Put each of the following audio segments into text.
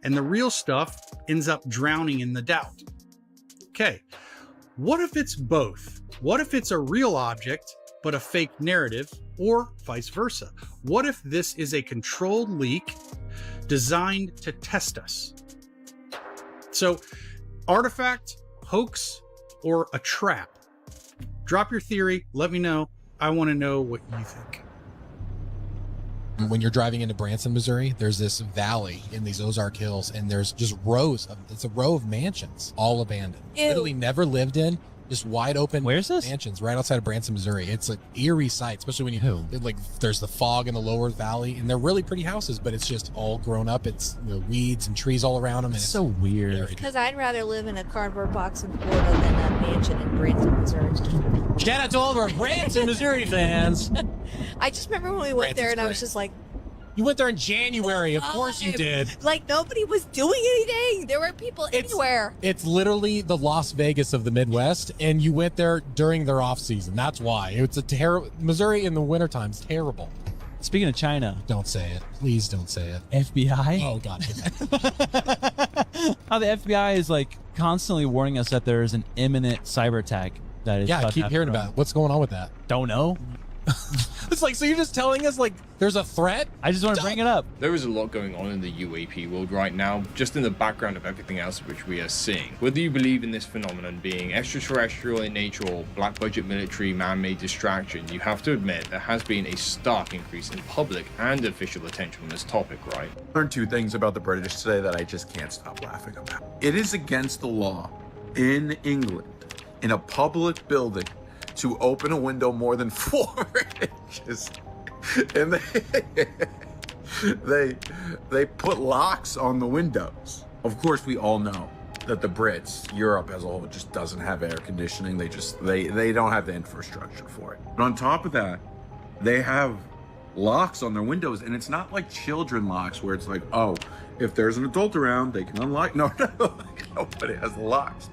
and the real stuff ends up drowning in the doubt. Okay, what if it's both? What if it's a real object, but a fake narrative, or vice versa? What if this is a controlled leak designed to test us? So, artifact, hoax, or a trap? Drop your theory. Let me know. I want to know what you think. When you're driving into Branson, Missouri, there's this valley in these Ozark Hills, and there's just it's a row of mansions, all abandoned. Ew. Literally never lived in, just wide open. Where's this? Mansions right outside of Branson, Missouri. It's an eerie sight, especially when there's the fog in the lower valley, and they're really pretty houses, but it's just all grown up. It's weeds and trees all around them. It's so weird. Because I'd rather live in a cardboard box in Florida than a mansion in Branson, Missouri. Shout out to all of our Branson, Missouri fans. I just remember when we went there, and I was just like, you went there in January. Of course you did. Like, nobody was doing anything. There were people anywhere. It's literally the Las Vegas of the Midwest, and you went there during their off season. That's why. It's a terrible. Missouri in the wintertime is terrible. Speaking of China. Don't say it. Please don't say it. FBI? Oh, God. How the FBI is like constantly warning us that there is an imminent cyber attack that is. Yeah, I keep hearing about it. What's going on with that? Don't know. It's like, so you're just telling us like there's a threat? I just want to bring it up. There is a lot going on in the UAP world right now, just in the background of everything else which we are seeing. Whether you believe in this phenomenon being extraterrestrial in nature or black budget military man-made distraction, you have to admit there has been a stark increase in public and official attention on this topic, right? I learned two things about the British today that I just can't stop laughing about. It is against the law in England, in a public building, to open a window more than 4 inches, and they put locks on the windows. Of course, we all know that the Brits, Europe as a whole, just doesn't have air conditioning. They don't have the infrastructure for it. But on top of that, they have locks on their windows, and it's not like children locks where it's like, oh, if there's an adult around, they can unlock. No, nobody has locks.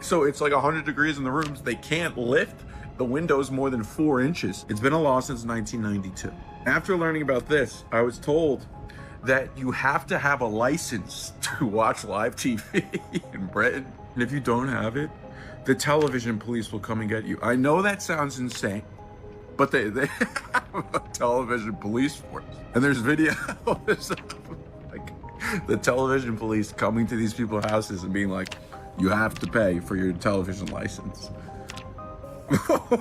So it's like 100 degrees in the rooms. They can't lift the windows more than 4 inches. It's been a law since 1992. After learning about this, I was told that you have to have a license to watch live TV in Britain. And if you don't have it, the television police will come and get you. I know that sounds insane, but they have a television police force. And there's video of like the television police coming to these people's houses and being like, you have to pay for your television license.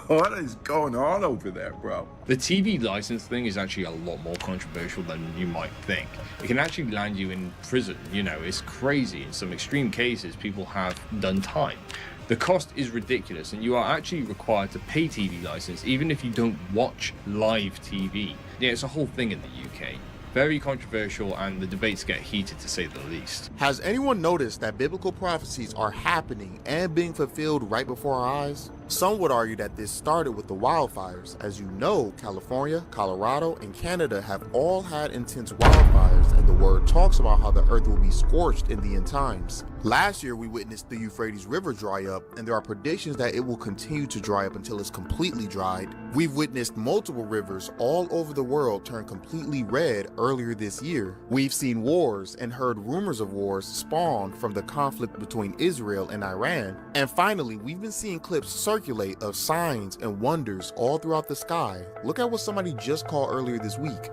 What is going on over there, bro? The TV license thing is actually a lot more controversial than you might think. It can actually land you in prison. It's crazy. In some extreme cases, people have done time. The cost is ridiculous, and you are actually required to pay TV license even if you don't watch live TV. Yeah, it's a whole thing in the UK. Very controversial, and the debates get heated to say the least. Has anyone noticed that biblical prophecies are happening and being fulfilled right before our eyes? Some would argue that this started with the wildfires. As you know, California, Colorado, and Canada have all had intense wildfires, and the word talks about how the earth will be scorched in the end times. Last year, we witnessed the Euphrates River dry up, and there are predictions that it will continue to dry up until it's completely dried. We've witnessed multiple rivers all over the world turn completely red earlier this year. We've seen wars and heard rumors of wars spawn from the conflict between Israel and Iran. And finally, we've been seeing clips circulate of signs and wonders all throughout the sky. Look at what somebody just called earlier this week.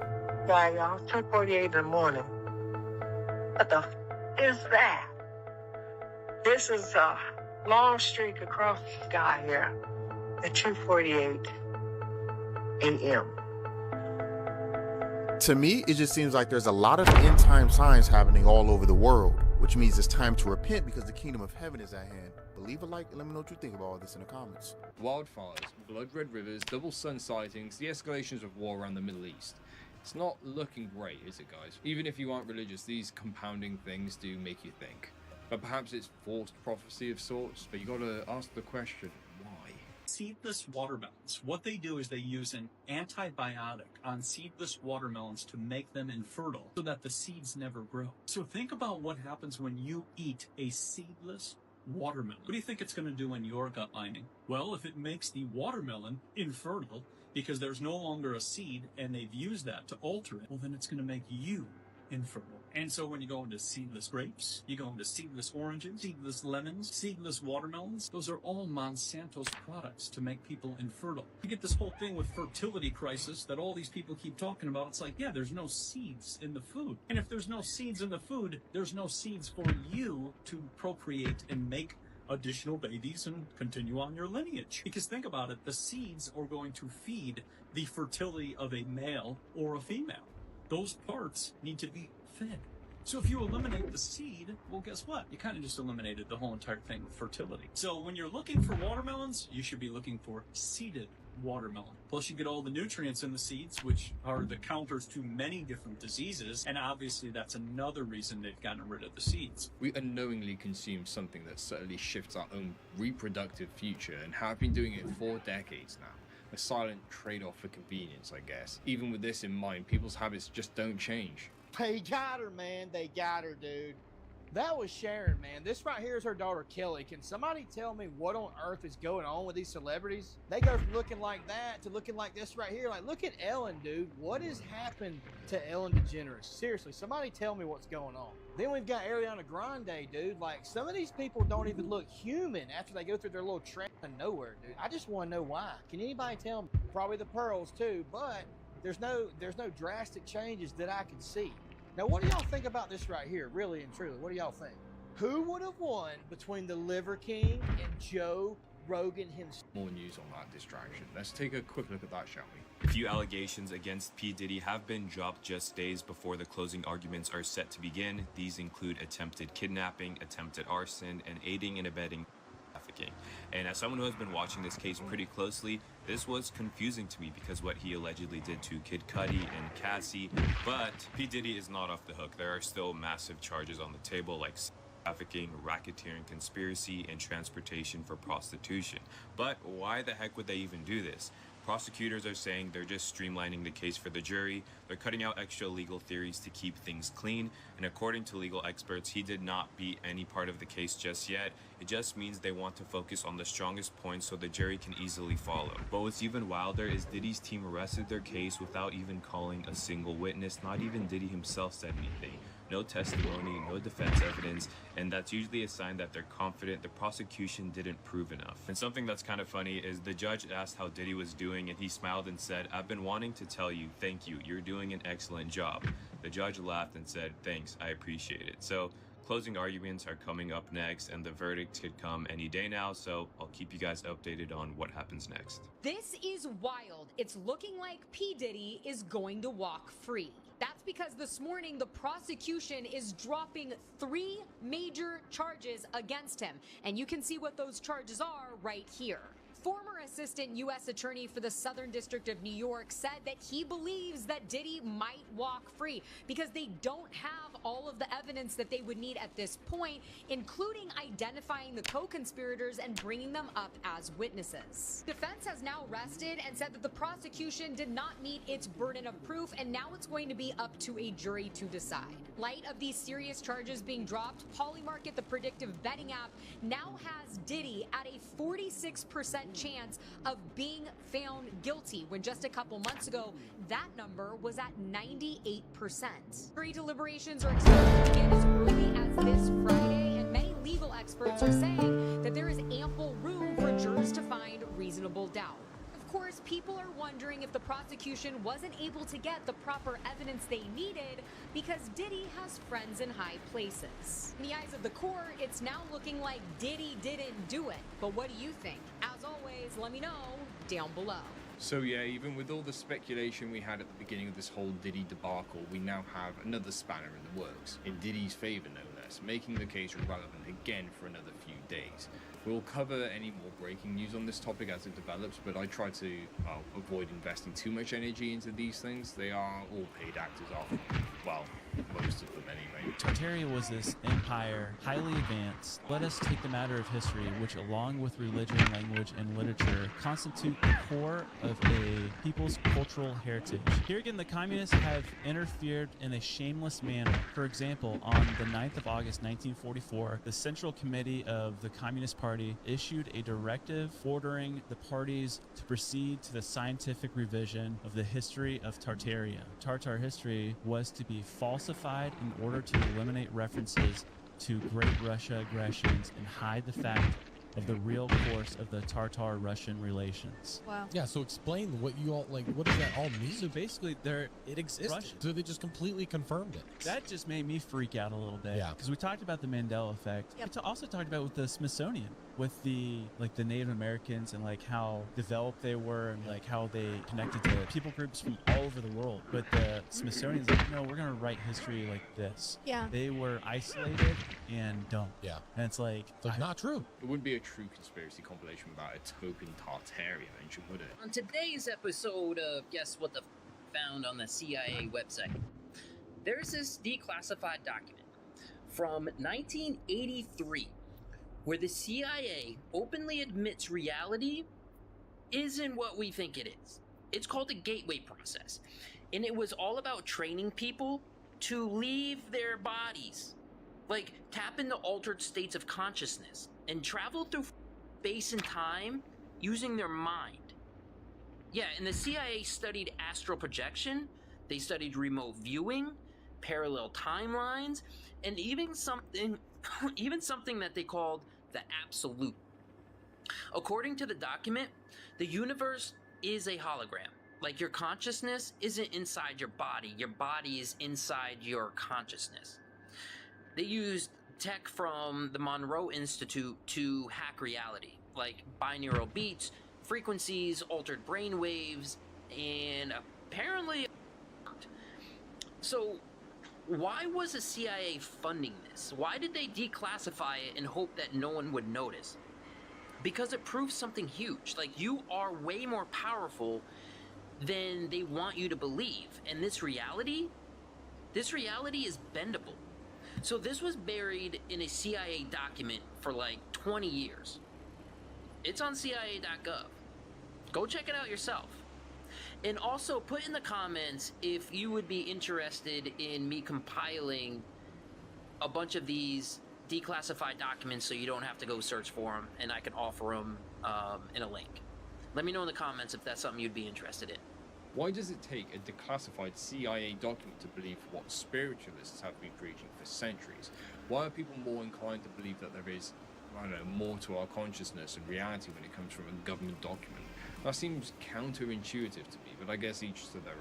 Yeah, y'all, it's 10:48 in the morning. What the is that? This is a long streak across the sky here at 2:48 a.m. To me, it just seems like there's a lot of end time signs happening all over the world, which means it's time to repent because the kingdom of heaven is at hand. But leave a like and let me know what you think about all this in the comments. Wildfires, blood red rivers, double sun sightings, the escalations of war around the Middle East. It's not looking great, is it, guys? Even if you aren't religious, these compounding things do make you think. But perhaps it's forced prophecy of sorts, but you gotta ask the question, why? Seedless watermelons. What they do is they use an antibiotic on seedless watermelons to make them infertile so that the seeds never grow. So think about what happens when you eat a seedless watermelon. What do you think it's going to do in your gut lining? Well, if it makes the watermelon infertile because there's no longer a seed and they've used that to alter it, well, then it's going to make you infertile. And so when you go into seedless grapes, you go into seedless oranges, seedless lemons, seedless watermelons, those are all Monsanto's products to make people infertile. You get this whole thing with fertility crisis that all these people keep talking about. It's like, yeah, there's no seeds in the food. And if there's no seeds in the food, there's no seeds for you to procreate and make additional babies and continue on your lineage. Because think about it, the seeds are going to feed the fertility of a male or a female. Those parts need to be fed. So if you eliminate the seed, well, guess what? You kind of just eliminated the whole entire thing with fertility. So when you're looking for watermelons, you should be looking for seeded watermelon. Plus you get all the nutrients in the seeds, which are the counters to many different diseases. And obviously that's another reason they've gotten rid of the seeds. We unknowingly consume something that certainly shifts our own reproductive future and have been doing it for decades now. A silent trade-off for convenience, I guess. Even with this in mind, people's habits just don't change. They got her, man. They got her, dude. That was Sharon, man. This right here is her daughter, Kelly. Can somebody tell me what on earth is going on with these celebrities? They go from looking like that to looking like this right here. Like, look at Ellen, dude. What has happened to Ellen DeGeneres? Seriously, somebody tell me what's going on. Then we've got Ariana Grande, dude. Like, some of these people don't even look human after they go through their little trip to nowhere, dude. I just want to know why. Can anybody tell me? Probably the pearls, too, but there's no drastic changes that I can see. Now, what do y'all think about this right here? Really and truly, what do y'all think? Who would have won between the Liver King and Joe Rogan himself? More news on that distraction. Let's take a quick look at that, shall we? A few allegations against P. Diddy have been dropped just days before the closing arguments are set to begin. These include attempted kidnapping, attempted arson, and aiding and abetting trafficking. And as someone who has been watching this case pretty closely, this was confusing to me because what he allegedly did to Kid Cudi and Cassie, but P. Diddy is not off the hook. There are still massive charges on the table like trafficking, racketeering, conspiracy, and transportation for prostitution. But why the heck would they even do this? Prosecutors are saying they're just streamlining the case for the jury. They're cutting out extra legal theories to keep things clean. And according to legal experts, he did not beat any part of the case just yet. It just means they want to focus on the strongest points so the jury can easily follow. But what's even wilder is Diddy's team arrested their case without even calling a single witness. Not even Diddy himself said anything. No testimony, no defense evidence, and that's usually a sign that they're confident the prosecution didn't prove enough. And something that's kind of funny is the judge asked how Diddy was doing, and he smiled and said, "I've been wanting to tell you, thank you, you're doing an excellent job." The judge laughed and said, "Thanks, I appreciate it." So closing arguments are coming up next, and the verdict could come any day now, so I'll keep you guys updated on what happens next. This is wild. It's looking like P. Diddy is going to walk free. That's because this morning the prosecution is dropping 3 major charges against him. And you can see what those charges are right here. Former assistant U.S. attorney for the Southern District of New York said that he believes that Diddy might walk free because they don't have all of the evidence that they would need at this point, including identifying the co-conspirators and bringing them up as witnesses. Defense has now rested and said that the prosecution did not meet its burden of proof, and now it's going to be up to a jury to decide. Light of these serious charges being dropped, Polymarket, the predictive betting app, now has Diddy at a 46% chance of being found guilty, when just a couple months ago that number was at 98%. Jury deliberations are expected to begin as early as this Friday, and many legal experts are saying that there is ample room for jurors to find reasonable doubt. Of course, people are wondering if the prosecution wasn't able to get the proper evidence they needed because Diddy has friends in high places. In the eyes of the court, it's now looking like Diddy didn't do it. But what do you think? As always, let me know down below. So yeah, even with all the speculation we had at the beginning of this whole Diddy debacle, we now have another spanner in the works, in Diddy's favor no less, making the case relevant again for another few days. We'll cover any more breaking news on this topic as it develops, but I try to avoid investing too much energy into these things. They are all paid actors off, well, most of them anyway. Tartaria was this empire, highly advanced. Let us take the matter of history, which along with religion, language, and literature constitute the core of a people's cultural heritage. Here again, the communists have interfered in a shameless manner. For example, on the 9th of August 1944, the Central Committee of the Communist Party issued a directive ordering the parties to proceed to the scientific revision of the history of Tartaria. Tartar history was to be falsified in order to eliminate references to Great Russia aggressions and hide the fact of the real course of the Tartar-Russian relations. Wow. Yeah, so explain what you all, like, what does that all mean? So basically, it exists. Russian. So they just completely confirmed it. That just made me freak out a little bit. Yeah. Because we talked about the Mandela effect. Yep. We also talked about with the Smithsonian, with the Native Americans and like how developed they were and like how they connected to people groups from all over the world. But the Smithsonian's like, no, we're gonna write history like this. Yeah. They were isolated and dumb. Yeah. And it's like, not true. It wouldn't be a true conspiracy compilation about a token Tartaria mention, would it? On today's episode of Guess What the Found on the CIA website, there's this declassified document from 1983 where the CIA openly admits reality isn't what we think it is. It's called the Gateway Process, and it was all about training people to leave their bodies, like tap into altered states of consciousness and travel through space and time using their mind. Yeah, and the CIA studied astral projection, they studied remote viewing, parallel timelines, and even something that they called the absolute. According to the document, the universe is a hologram. Like, your consciousness isn't inside your body is inside your consciousness. They used tech from the Monroe Institute to hack reality, like binaural beats, frequencies, altered brain waves, and apparently. So why was the CIA funding this? Why did they declassify it and hope that no one would notice? Because it proves something huge. Like, you are way more powerful than they want you to believe. And this reality is bendable. So this was buried in a CIA document for like 20 years. It's on CIA.gov. Go check it out yourself. And also put in the comments if you would be interested in me compiling a bunch of these declassified documents so you don't have to go search for them, and I can offer them in a link. Let me know in the comments if that's something you'd be interested in. Why does it take a declassified CIA document to believe what spiritualists have been preaching for centuries? Why are people more inclined to believe that there is, I don't know, more to our consciousness and reality when it comes from a government document? That seems counterintuitive to me, but I guess each to their own.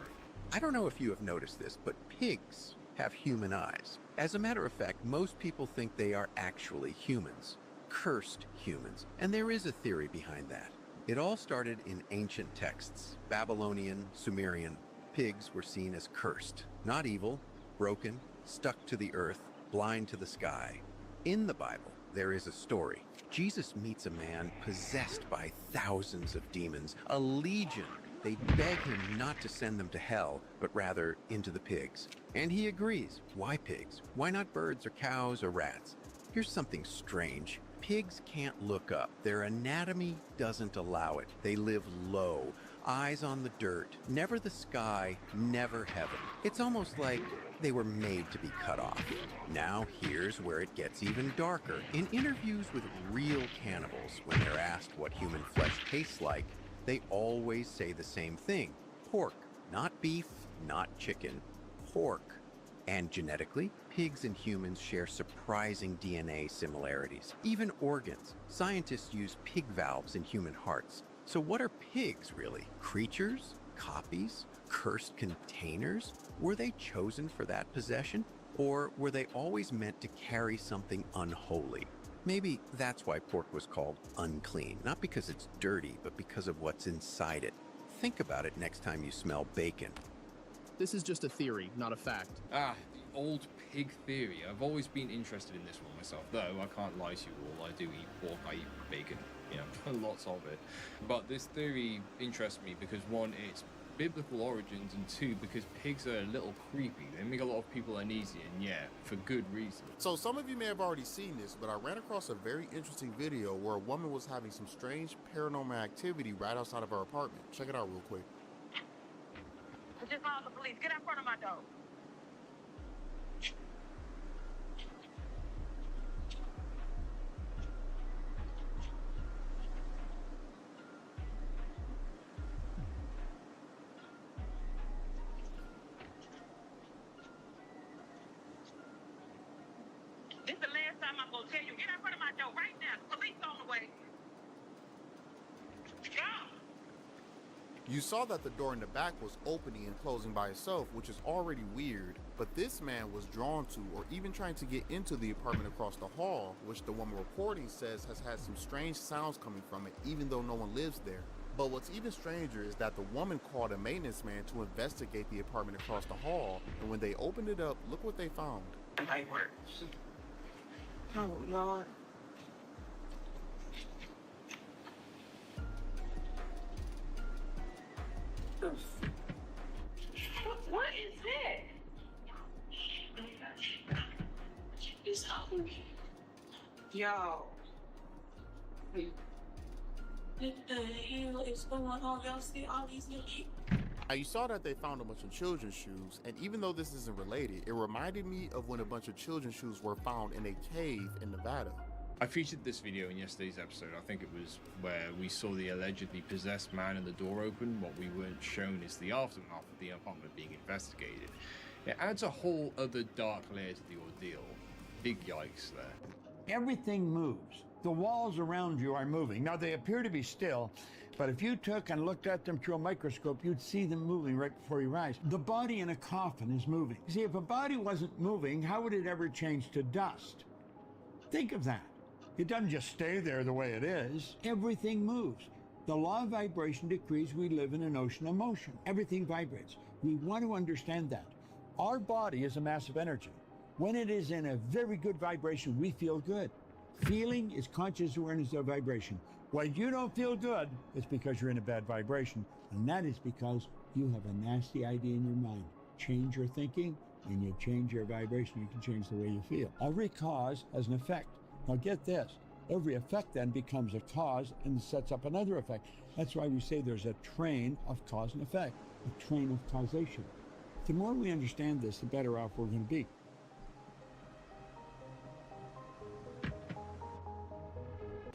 I don't know if you have noticed this, but pigs have human eyes. As a matter of fact, most people think they are actually humans, cursed humans, and there is a theory behind that. It all started in ancient texts. Babylonian, Sumerian. Pigs were seen as cursed, not evil, broken, stuck to the earth, blind to the sky. In the Bible, there is a story. Jesus meets a man possessed by thousands of demons, a legion. They beg him not to send them to hell, but rather into the pigs. And he agrees. Why pigs? Why not birds or cows or rats? Here's something strange. Pigs can't look up. Their anatomy doesn't allow it. They live low, eyes on the dirt, never the sky, never heaven. It's almost like they were made to be cut off. Now here's where it gets even darker. In interviews with real cannibals, when they're asked what human flesh tastes like, they always say the same thing. Pork, not beef, not chicken, pork. And genetically, pigs and humans share surprising DNA similarities. Even organs. Scientists use pig valves in human hearts. So what are pigs really? Creatures? Copies? Cursed containers? Were they chosen for that possession? Or were they always meant to carry something unholy? Maybe that's why pork was called unclean. Not because it's dirty, but because of what's inside it. Think about it next time you smell bacon. This is just a theory, not a fact. The old pig theory. I've always been interested in this one myself, though I can't lie to you all. I do eat pork, I eat bacon, lots of it. But this theory interests me because, one, it's biblical origins, and 2, because pigs are a little creepy. They make a lot of people uneasy, and yeah, for good reason. So some of you may have already seen this, but I ran across a very interesting video where a woman was having some strange paranormal activity right outside of her apartment. Check it out real quick. I just called the police. Get out front of my door. This is the last time I'm gonna tell you. Get out front of my door right now. The police on the way. Go! You saw that the door in the back was opening and closing by itself, which is already weird, but this man was drawn to or even trying to get into the apartment across the hall, which the woman reporting says has had some strange sounds coming from it, even though no one lives there. But what's even stranger is that the woman called a maintenance man to investigate the apartment across the hall, and when they opened it up, look what they found. My words. Oh, Lord. What is that? It's hungry. Yo. What the hell is going on? Y'all see all these little kids? Now you saw that they found a bunch of children's shoes, and even though this isn't related, it reminded me of when a bunch of children's shoes were found in a cave in Nevada. I featured this video in yesterday's episode. I think it was where we saw the allegedly possessed man and the door open. What we weren't shown is the aftermath of the apartment being investigated. It adds a whole other dark layer to the ordeal. Big yikes there. Everything moves. The walls around you are moving. Now, they appear to be still, but if you took and looked at them through a microscope, you'd see them moving right before your eyes. The body in a coffin is moving. See, if a body wasn't moving, how would it ever change to dust? Think of that. It doesn't just stay there the way it is. Everything moves. The law of vibration decrees we live in an ocean of motion. Everything vibrates. We want to understand that. Our body is a mass of energy. When it is in a very good vibration, we feel good. Feeling is conscious awareness of vibration. When you don't feel good, it's because you're in a bad vibration. And that is because you have a nasty idea in your mind. Change your thinking and you change your vibration. You can change the way you feel. Every cause has an effect. Now get this. Every effect then becomes a cause and sets up another effect. That's why we say there's a train of cause and effect, a train of causation. The more we understand this, the better off we're going to be.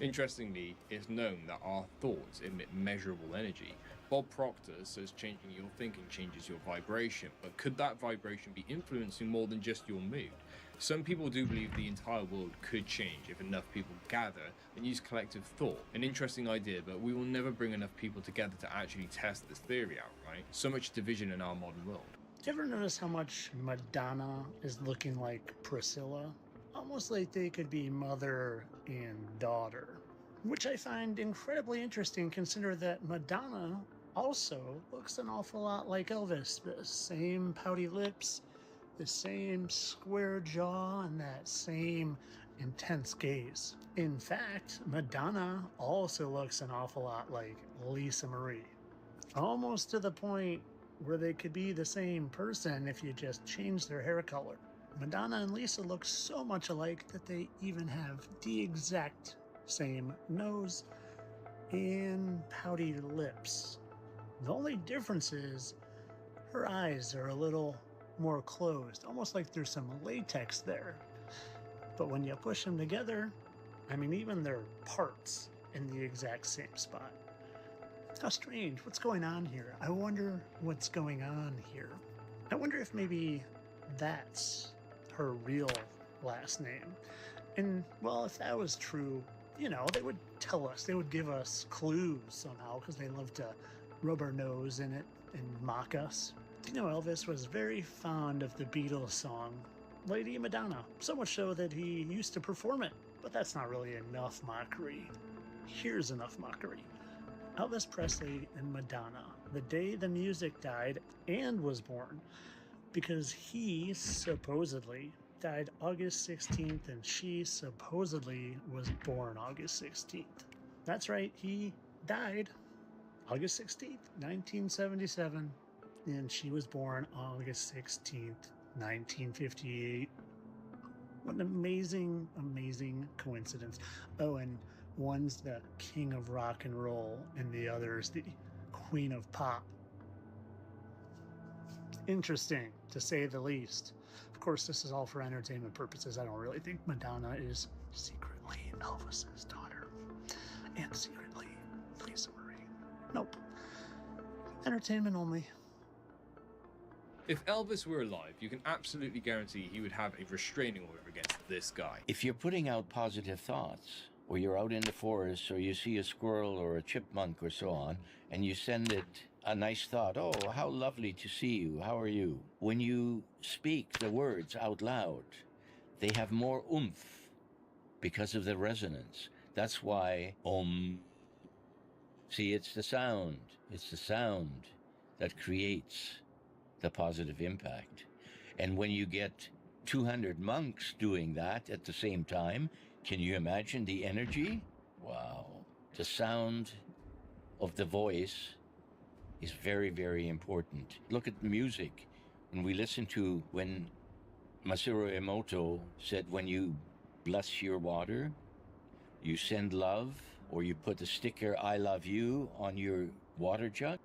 Interestingly, it's known that our thoughts emit measurable energy. Bob Proctor says changing your thinking changes your vibration, but could that vibration be influencing more than just your mood? Some people do believe the entire world could change if enough people gather and use collective thought. An interesting idea, but we will never bring enough people together to actually test this theory out, right? So much division in our modern world. Did you ever notice how much Madonna is looking like Priscilla? Almost like they could be mother and daughter, which I find incredibly interesting considering that Madonna also looks an awful lot like Elvis. The same pouty lips, the same square jaw, and that same intense gaze. In fact, Madonna also looks an awful lot like Lisa Marie. Almost to the point where they could be the same person if you just change their hair color. Madonna and Lisa look so much alike that they even have the exact same nose and pouty lips. The only difference is her eyes are a little more closed, almost like there's some latex there. But when you push them together, I mean, even their parts in the exact same spot. How strange. What's going on here? I wonder what's going on here. I wonder if maybe that's her real last name. And, well, if that was true, you know, they would tell us. They would give us clues somehow because they love to rub our nose in it and mock us. You know, Elvis was very fond of the Beatles song, Lady Madonna, so much so that he used to perform it. But that's not really enough mockery. Here's enough mockery. Elvis Presley and Madonna, the day the music died and was born, because he supposedly died August 16th and she supposedly was born August 16th. That's right, he died August 16th, 1977, and she was born August 16th, 1958. What an amazing, amazing coincidence. Oh, and one's the king of rock and roll, and the other's the queen of pop. Interesting, to say the least. Of course, this is all for entertainment purposes. I don't really think Madonna is secretly Elvis's daughter, and secretly Lisa Marie. Nope. Entertainment only. If Elvis were alive, you can absolutely guarantee he would have a restraining order against this guy. If you're putting out positive thoughts, or you're out in the forest, or you see a squirrel or a chipmunk or so on, and you send it a nice thought, oh, how lovely to see you, how are you? When you speak the words out loud, they have more oomph because of the resonance. That's why see, it's the sound that creates the positive impact. And when you get 200 monks doing that at the same time, can you imagine the energy? Wow. The sound of the voice is very, very important. Look at music. When we listen to when Masaru Emoto said, when you bless your water, you send love, or you put a sticker, I love you, on your water jug.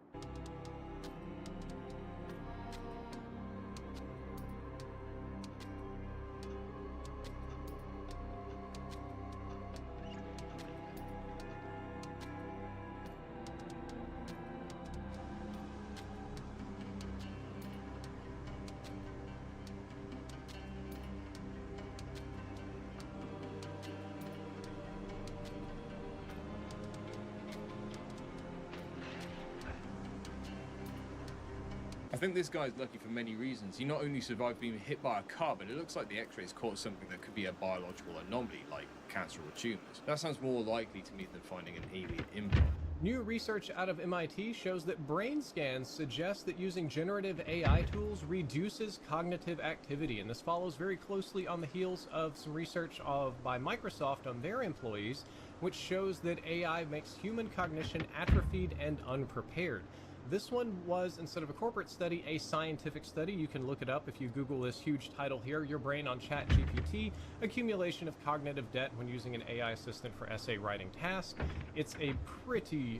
I think this guy's lucky for many reasons. He not only survived being hit by a car, but it looks like the x-rays caught something that could be a biological anomaly, like cancer or tumors. That sounds more likely to me than finding an alien implant. New research out of MIT shows that brain scans suggest that using generative AI tools reduces cognitive activity, and this follows very closely on the heels of some research by Microsoft on their employees, which shows that AI makes human cognition atrophied and unprepared. This one was, instead of a corporate study, a scientific study. You can look it up if you Google this huge title here, Your Brain on ChatGPT, Accumulation of Cognitive Debt when Using an AI Assistant for Essay Writing Tasks. It's a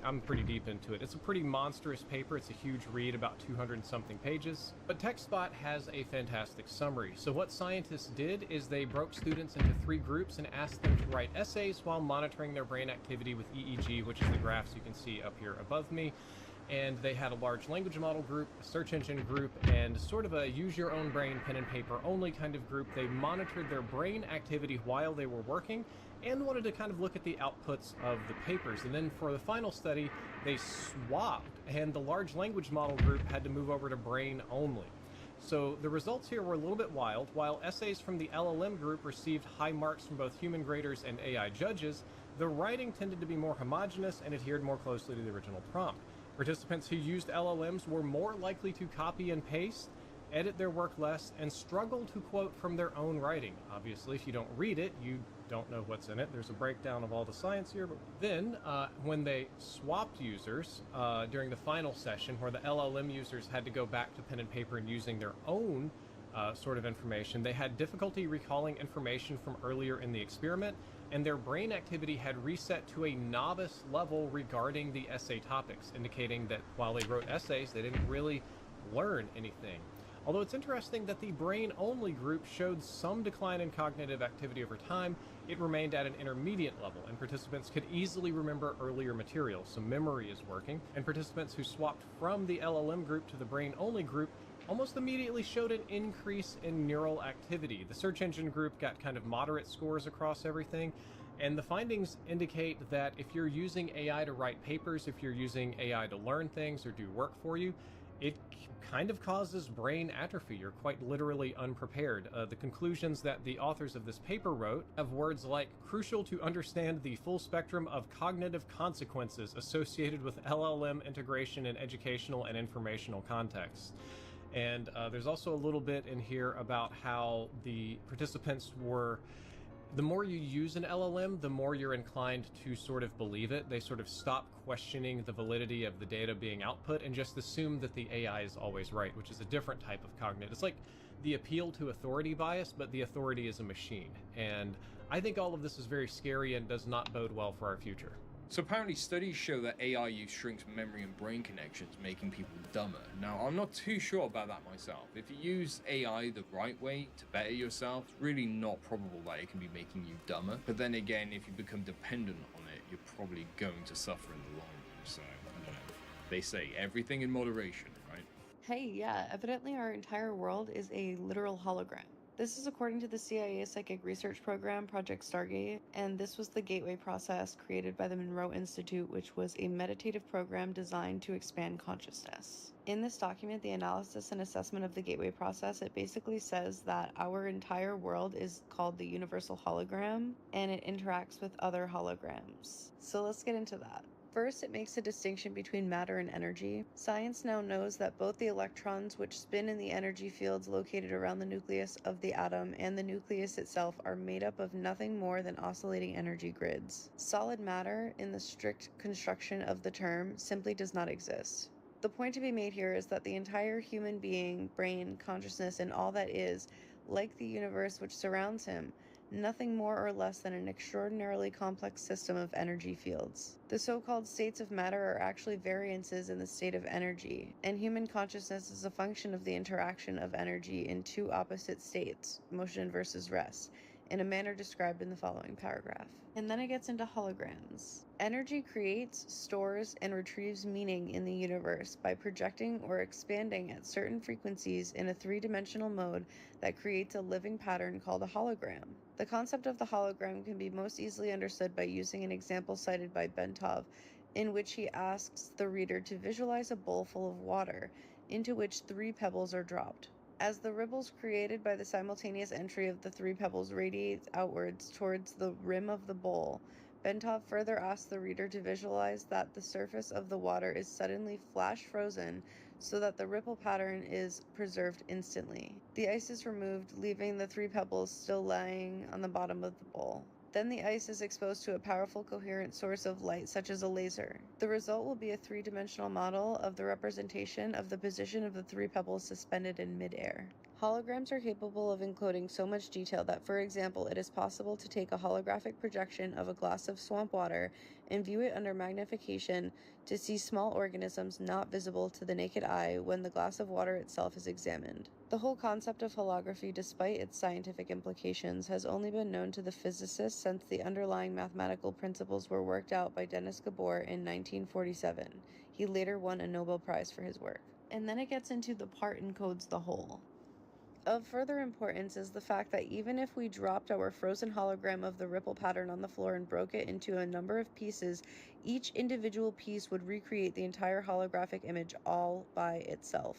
I'm pretty deep into it. It's a pretty monstrous paper. It's a huge read, about 200 and something pages. But TechSpot has a fantastic summary. So what scientists did is they broke students into 3 groups and asked them to write essays while monitoring their brain activity with EEG, which is the graphs you can see up here above me. And they had a large language model group, a search engine group, and sort of a use your own brain, pen and paper only kind of group. They monitored their brain activity while they were working and wanted to kind of look at the outputs of the papers. And then for the final study, they swapped, and the large language model group had to move over to brain only. So the results here were a little bit wild. While essays from the LLM group received high marks from both human graders and AI judges, the writing tended to be more homogeneous and adhered more closely to the original prompt. Participants who used LLMs were more likely to copy and paste, edit their work less, and struggle to quote from their own writing. Obviously, if you don't read it, you don't know what's in it. There's a breakdown of all the science here. But then, when they swapped users during the final session, where the LLM users had to go back to pen and paper and using their own sort of information, they had difficulty recalling information from earlier in the experiment, and their brain activity had reset to a novice level regarding the essay topics, indicating that while they wrote essays, they didn't really learn anything. Although it's interesting that the brain-only group showed some decline in cognitive activity over time, it remained at an intermediate level, and participants could easily remember earlier material, so memory is working. And participants who swapped from the LLM group to the brain-only group almost immediately showed an increase in neural activity. The search engine group got kind of moderate scores across everything, and the findings indicate that if you're using AI to write papers, if you're using AI to learn things or do work for you, it kind of causes brain atrophy. You're quite literally unprepared. The conclusions that the authors of this paper wrote have words like crucial to understand the full spectrum of cognitive consequences associated with LLM integration in educational and informational contexts. And there's also a little bit in here about how the participants were The more you use an LLM, the more you're inclined to sort of believe it. They sort of stop questioning the validity of the data being output and just assume that the AI is always right, which is a different type of cognitive. It's like the appeal to authority bias, but the authority is a machine. And I think all of this is very scary and does not bode well for our future. So apparently studies show that AI use shrinks memory and brain connections, making people dumber. Now, I'm not too sure about that myself. If you use AI the right way to better yourself, it's really not probable that it can be making you dumber. But then again, if you become dependent on it, you're probably going to suffer in the long run. So, I don't know. They say everything in moderation, right? Hey, yeah, evidently our entire world is a literal hologram. This is according to the CIA psychic research program, Project Stargate, and this was the gateway process created by the Monroe Institute, which was a meditative program designed to expand consciousness. In this document, the analysis and assessment of the gateway process, it basically says that our entire world is called the universal hologram, and it interacts with other holograms. So let's get into that. First, it makes a distinction between matter and energy. Science now knows that both the electrons, which spin in the energy fields located around the nucleus of the atom, and the nucleus itself are made up of nothing more than oscillating energy grids. Solid matter, in the strict construction of the term, simply does not exist. The point to be made here is that the entire human being, brain, consciousness, and all that is, like the universe which surrounds him, nothing more or less than an extraordinarily complex system of energy fields. The so-called states of matter are actually variances in the state of energy, and human consciousness is a function of the interaction of energy in two opposite states, motion versus rest, in a manner described in the following paragraph. And then it gets into holograms. Energy creates, stores, and retrieves meaning in the universe by projecting or expanding at certain frequencies in a three-dimensional mode that creates a living pattern called a hologram. The concept of the hologram can be most easily understood by using an example cited by Bentov, in which he asks the reader to visualize a bowl full of water, into which 3 pebbles are dropped. As the ripples created by the simultaneous entry of the 3 pebbles radiates outwards towards the rim of the bowl, Bentov further asks the reader to visualize that the surface of the water is suddenly flash frozen so that the ripple pattern is preserved instantly. The ice is removed, leaving the 3 pebbles still lying on the bottom of the bowl. Then the ice is exposed to a powerful coherent source of light such as a laser. The result will be a 3-dimensional model of the representation of the position of the 3 pebbles suspended in midair. Holograms are capable of encoding so much detail that, for example, it is possible to take a holographic projection of a glass of swamp water and view it under magnification to see small organisms not visible to the naked eye when the glass of water itself is examined. The whole concept of holography, despite its scientific implications, has only been known to the physicists since the underlying mathematical principles were worked out by Denis Gabor in 1947. He later won a Nobel Prize for his work. And then it gets into the part encodes the whole. Of further importance is the fact that even if we dropped our frozen hologram of the ripple pattern on the floor and broke it into a number of pieces, each individual piece would recreate the entire holographic image all by itself.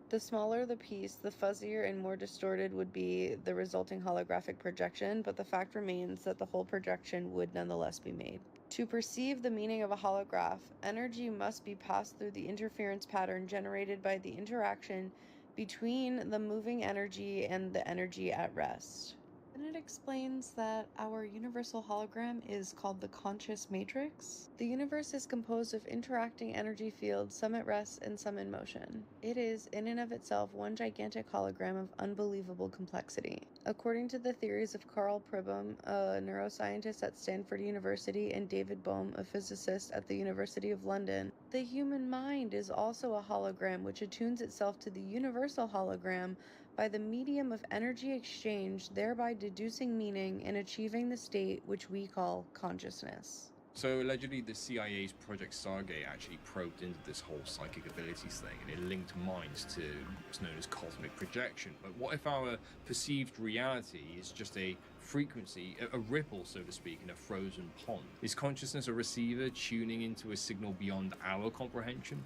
The smaller the piece, the fuzzier and more distorted would be the resulting holographic projection, but the fact remains that the whole projection would nonetheless be made. To perceive the meaning of a holograph, energy must be passed through the interference pattern generated by the interaction between the moving energy and the energy at rest. Then it explains that our universal hologram is called the conscious matrix. The universe is composed of interacting energy fields, some at rest and some in motion. It is, in and of itself, one gigantic hologram of unbelievable complexity. According to the theories of Carl Pribom, a neuroscientist at Stanford University, and David Bohm, a physicist at the University of London, the human mind is also a hologram which attunes itself to the universal hologram by the medium of energy exchange, thereby deducing meaning and achieving the state which we call consciousness. So allegedly the CIA's Project Stargate actually probed into this whole psychic abilities thing, and it linked minds to what's known as cosmic projection. But what if our perceived reality is just a frequency, a ripple, so to speak, in a frozen pond? Is consciousness a receiver tuning into a signal beyond our comprehension?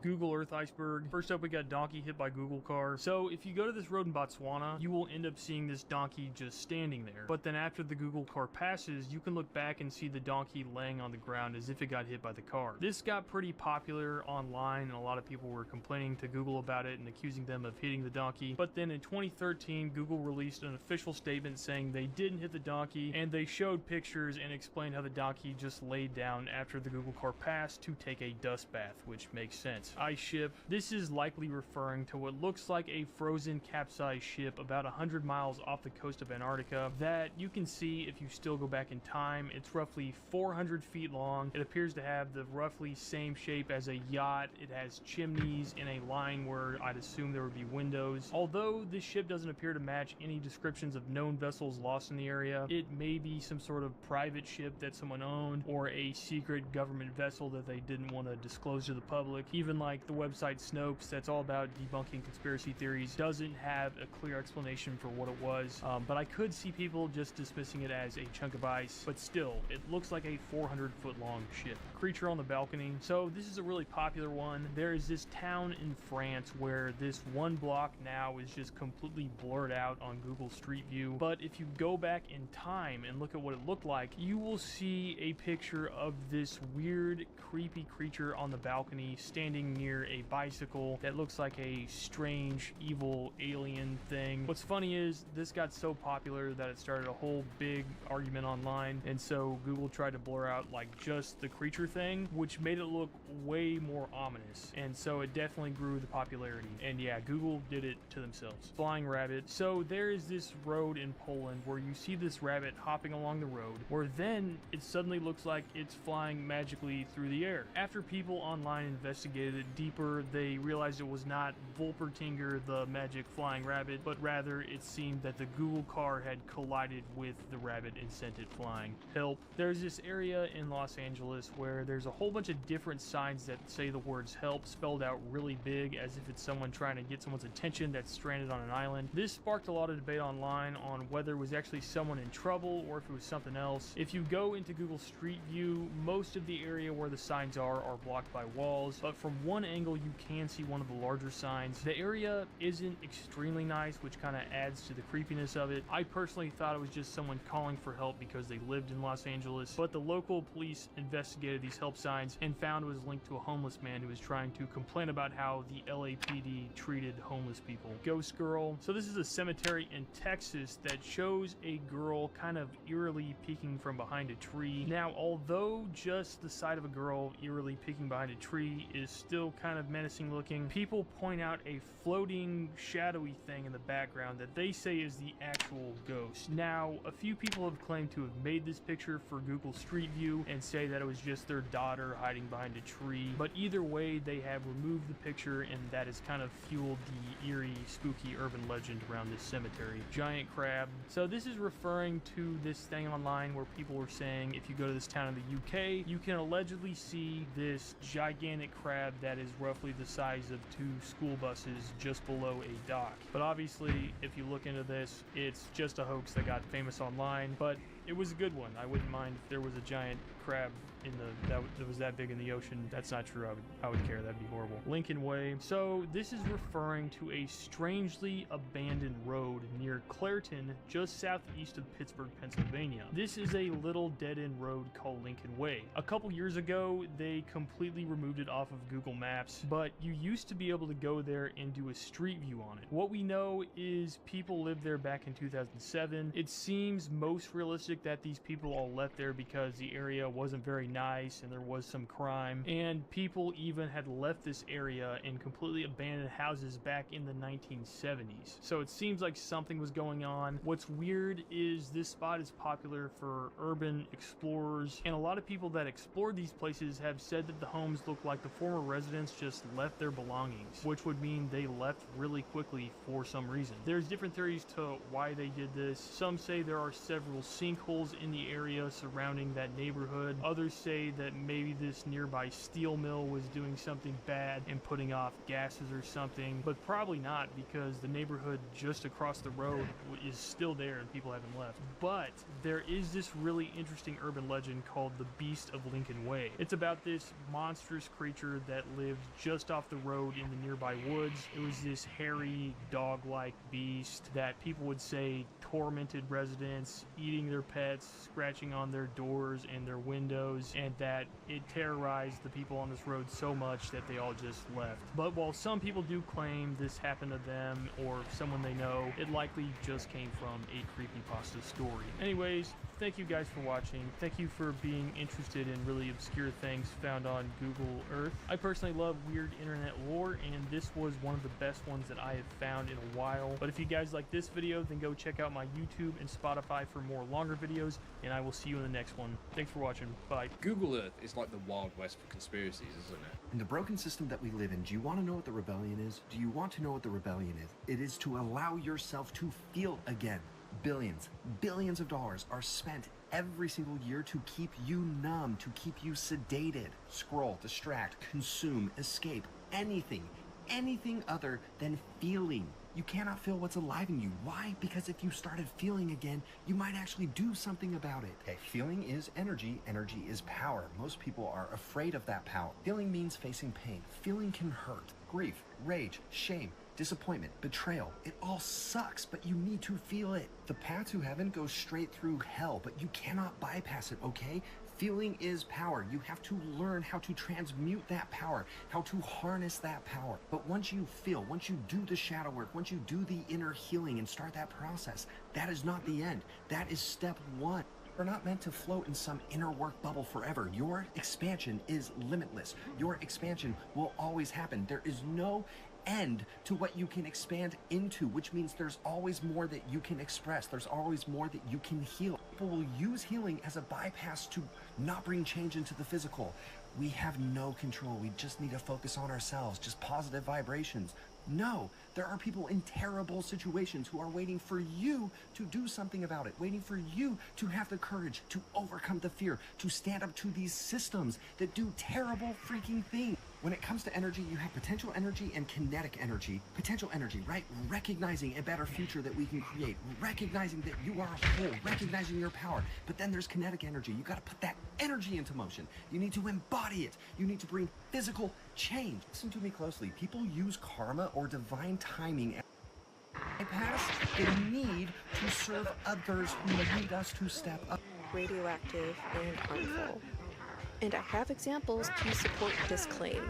Google Earth iceberg. First up, we got donkey hit by Google car. So if you go to this road in Botswana, you will end up seeing this donkey just standing there. But then after the Google car passes, you can look back and see the donkey laying on the ground as if it got hit by the car. This got pretty popular online, and a lot of people were complaining to Google about it and accusing them of hitting the donkey. But then in 2013, Google released an official statement saying they didn't hit the donkey, and they showed pictures and explained how the donkey just laid down after the Google car passed to take a dust bath, which makes sense. Ice ship. This is likely referring to what looks like a frozen capsized ship about 100 miles off the coast of Antarctica that you can see if you still go back in time. It's roughly 400 feet long. It appears to have the roughly same shape as a yacht. It has chimneys in a line where I'd assume there would be windows. Although this ship doesn't appear to match any descriptions of known vessels lost in the area, it may be some sort of private ship that someone owned or a secret government vessel that they didn't want to disclose to the public. Even like the website Snopes, that's all about debunking conspiracy theories, doesn't have a clear explanation for what it was. But I could see people just dismissing it as a chunk of ice, but still, it looks like a 400-foot long ship. Creature on the balcony. So this is a really popular one. There is this town in France where this one block now is just completely blurred out on Google Street View. But if you go back in time and look at what it looked like, you will see a picture of this weird, creepy creature on the balcony standing near a bicycle that looks like a strange, evil alien thing. What's funny is this got so popular that it started a whole big argument online, and so Google tried to blur out like just the creature thing, which made it look way more ominous, and so it definitely grew the popularity. And yeah, Google did it to themselves. Flying rabbit. So there is this road in Poland where you see this rabbit hopping along the road, where then it suddenly looks like it's flying magically through the air. After people online investigated it deeper, they realized it was not Volpertinger, the magic flying rabbit, but rather it seemed that the Google car had collided with the rabbit and sent it flying. Help. There's this area in Los Angeles where there's a whole bunch of different signs that say the words help spelled out really big as if it's someone trying to get someone's attention that's stranded on an island. This sparked a lot of debate online on whether it was actually someone in trouble or if it was something else. If you go into Google Street View, most of the area where the signs are blocked by walls, but from one angle you can see one of the larger signs. The area isn't extremely nice, which kind of adds to the creepiness of it. I personally thought it was just someone calling for help because they lived in Los Angeles, but the local police investigated these help signs and found it was linked to a homeless man who was trying to complain about how the LAPD treated homeless people. Ghost girl. So this is a cemetery in Texas that shows a girl kind of eerily peeking from behind a tree. Now, although just the sight of a girl eerily peeking behind a tree is still kind of menacing looking, people point out a floating shadowy thing in the background that they say is the actual ghost. Now, a few people have claimed to have made this picture for Google Street View and say that it was just their daughter hiding behind a tree, but either way they have removed the picture, and that has kind of fueled the eerie, spooky urban legend around this cemetery. Giant crab. So this is referring to this thing online where people were saying if you go to this town in the UK, you can allegedly see this gigantic crab that is roughly the size of 2 school buses just below a dock. But obviously, if you look into this, it's just a hoax that got famous online, but it was a good one. I wouldn't mind if there was a giant crab in that was that big in the ocean. That's not true. I would care. That'd be horrible. Lincoln Way. So this is referring to a strangely abandoned road near Clairton, just southeast of Pittsburgh, Pennsylvania. This is a little dead-end road called Lincoln Way. A couple years ago, they completely removed it off of Google Maps, but you used to be able to go there and do a street view on it. What we know is people lived there back in 2007. It seems most realistic that these people all left there because the area wasn't very nice and there was some crime, and people even had left this area in completely abandoned houses back in the 1970s. So it seems like something was going on. What's weird is this spot is popular for urban explorers, and a lot of people that explored these places have said that the homes look like the former residents just left their belongings, which would mean they left really quickly for some reason. There's different theories to why they did this. Some say there are several sinkholes in the area surrounding that neighborhood. Others say that maybe this nearby steel mill was doing something bad and putting off gases or something, but probably not, because the neighborhood just across the road is still there and people haven't left. But there is this really interesting urban legend called the Beast of Lincoln Way. It's about this monstrous creature that lived just off the road in the nearby woods. It was this hairy, dog-like beast that people would say tormented residents, eating their pets, scratching on their doors and their windows, and that it terrorized the people on this road so much that they all just left. But while some people do claim this happened to them or someone they know, it likely just came from a creepypasta story. Anyways, thank you guys for watching. Thank you for being interested in really obscure things found on Google Earth. I personally love weird internet lore, and this was one of the best ones that I have found in a while. But if you guys like this video, then go check out my YouTube and Spotify for more longer videos, and I will see you in the next one. Thanks for watching. Bye. Google Earth is like the Wild West for conspiracies, isn't it? In the broken system that we live in, do you want to know what the rebellion is? Do you want to know what the rebellion is? It is to allow yourself to feel again. Billions of dollars are spent every single year to keep you numb, to keep you sedated. Scroll, distract, consume, escape, anything other than feeling. You cannot feel what's alive in you. Why? Because if you started feeling again, you might actually do something about it. Okay, feeling is energy. Energy is power. Most people are afraid of that power. Feeling means facing pain. Feeling can hurt. Grief, rage, shame, disappointment, betrayal. It all sucks, but you need to feel it. The path to heaven goes straight through hell, but you cannot bypass it, okay? Feeling is power. You have to learn how to transmute that power, how to harness that power. But once you feel, once you do the shadow work, once you do the inner healing and start that process, that is not the end. That is step one. You're not meant to float in some inner work bubble forever. Your expansion is limitless. Your expansion will always happen. There is no end to what you can expand into, which means there's always more that you can express. There's always more that you can heal. People will use healing as a bypass to not bring change into the physical. We have no control. We just need to focus on ourselves, just positive vibrations. No, there are people in terrible situations who are waiting for you to do something about it, waiting for you to have the courage to overcome the fear, to stand up to these systems that do terrible freaking things. When it comes to energy, you have potential energy and kinetic energy. Potential energy, right? Recognizing a better future that we can create, recognizing that you are a whole, recognizing your power. But then there's kinetic energy. You got to put that energy into motion. You need to embody it. You need to bring physical change. Listen to me closely. People use karma or divine timing bypass the need to serve others who need us to step up. Radioactive and harmful. And I have examples to support this claim.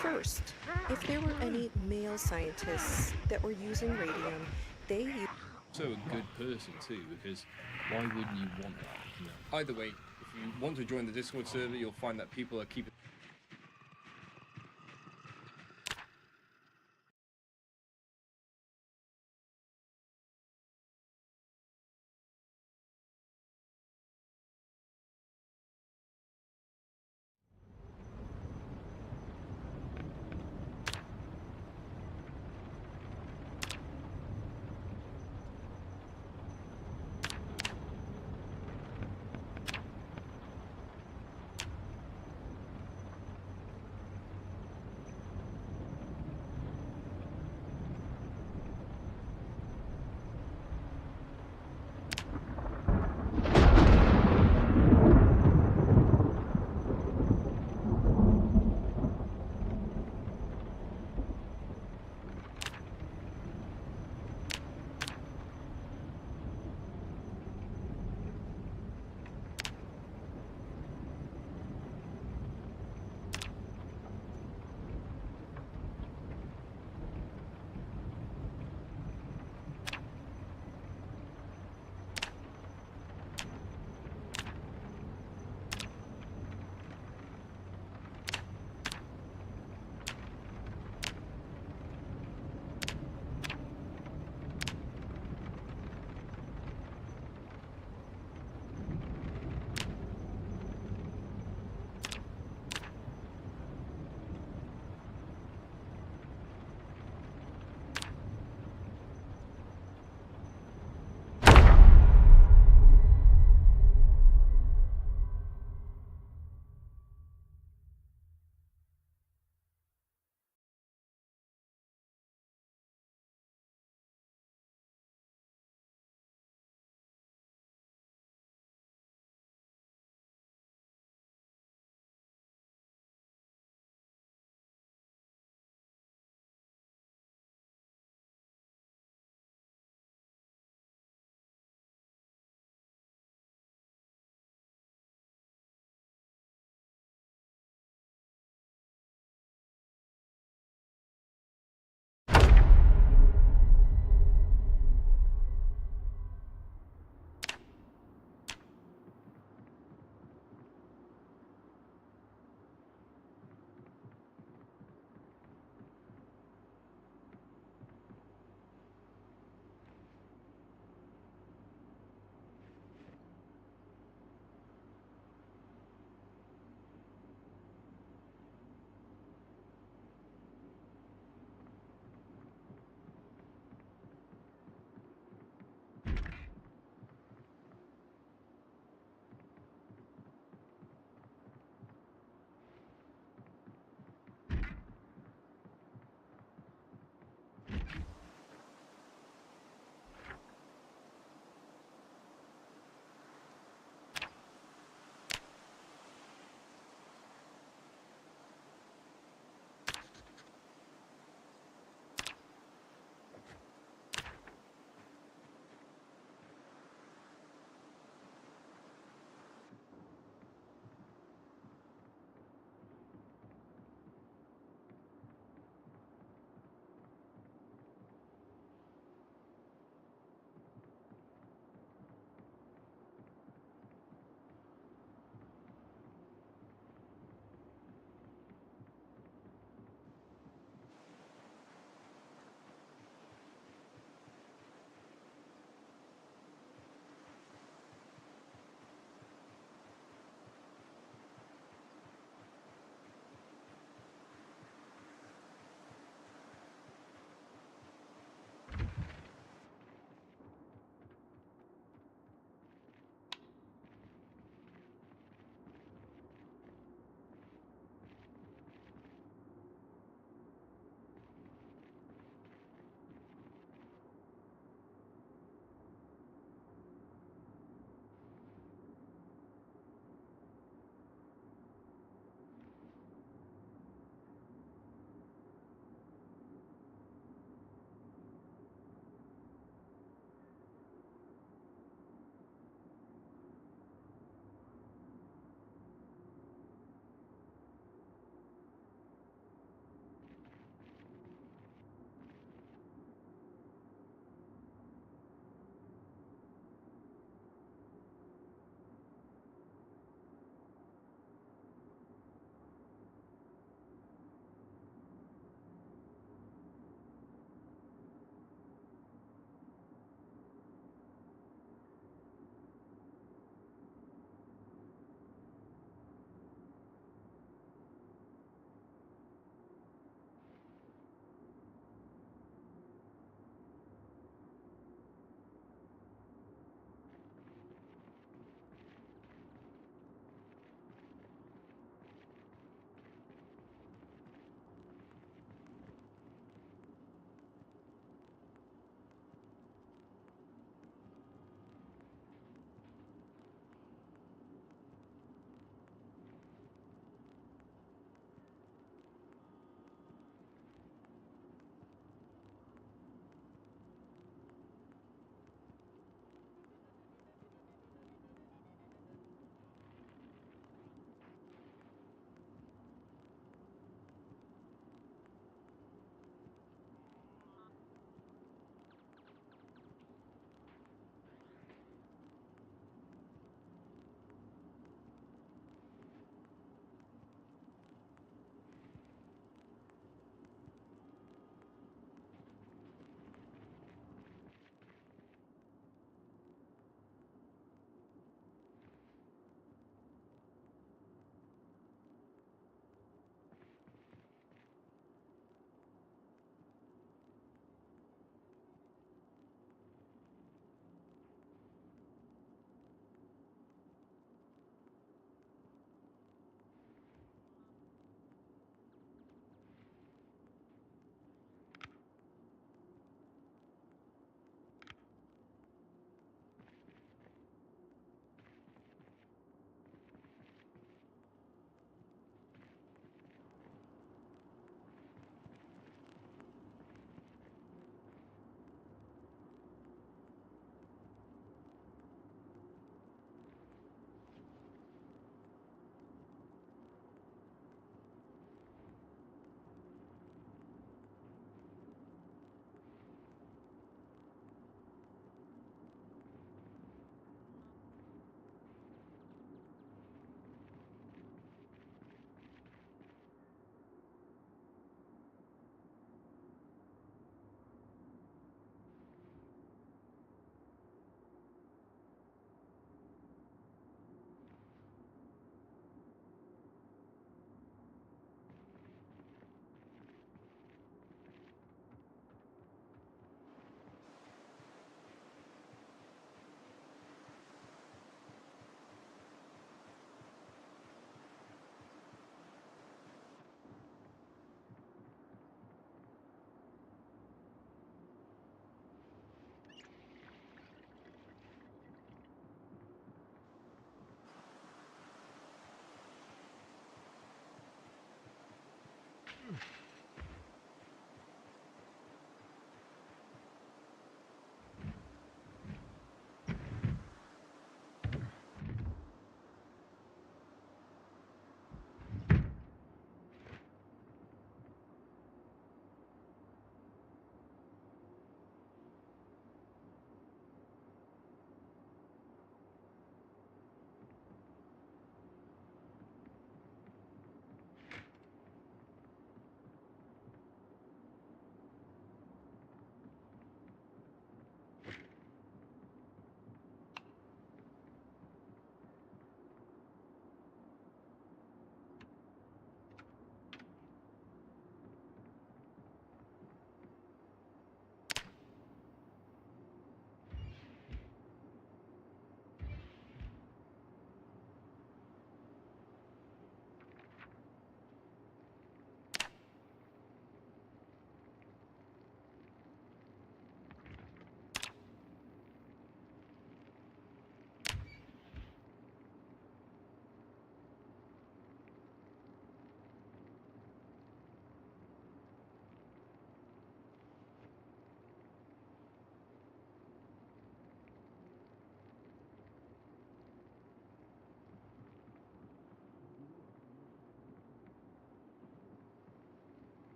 First, if there were any male scientists that were using radium, they used... So a good person too, because why wouldn't you want that? You know? Either way, if you want to join the Discord server, you'll find that people are keeping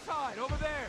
Inside, over there!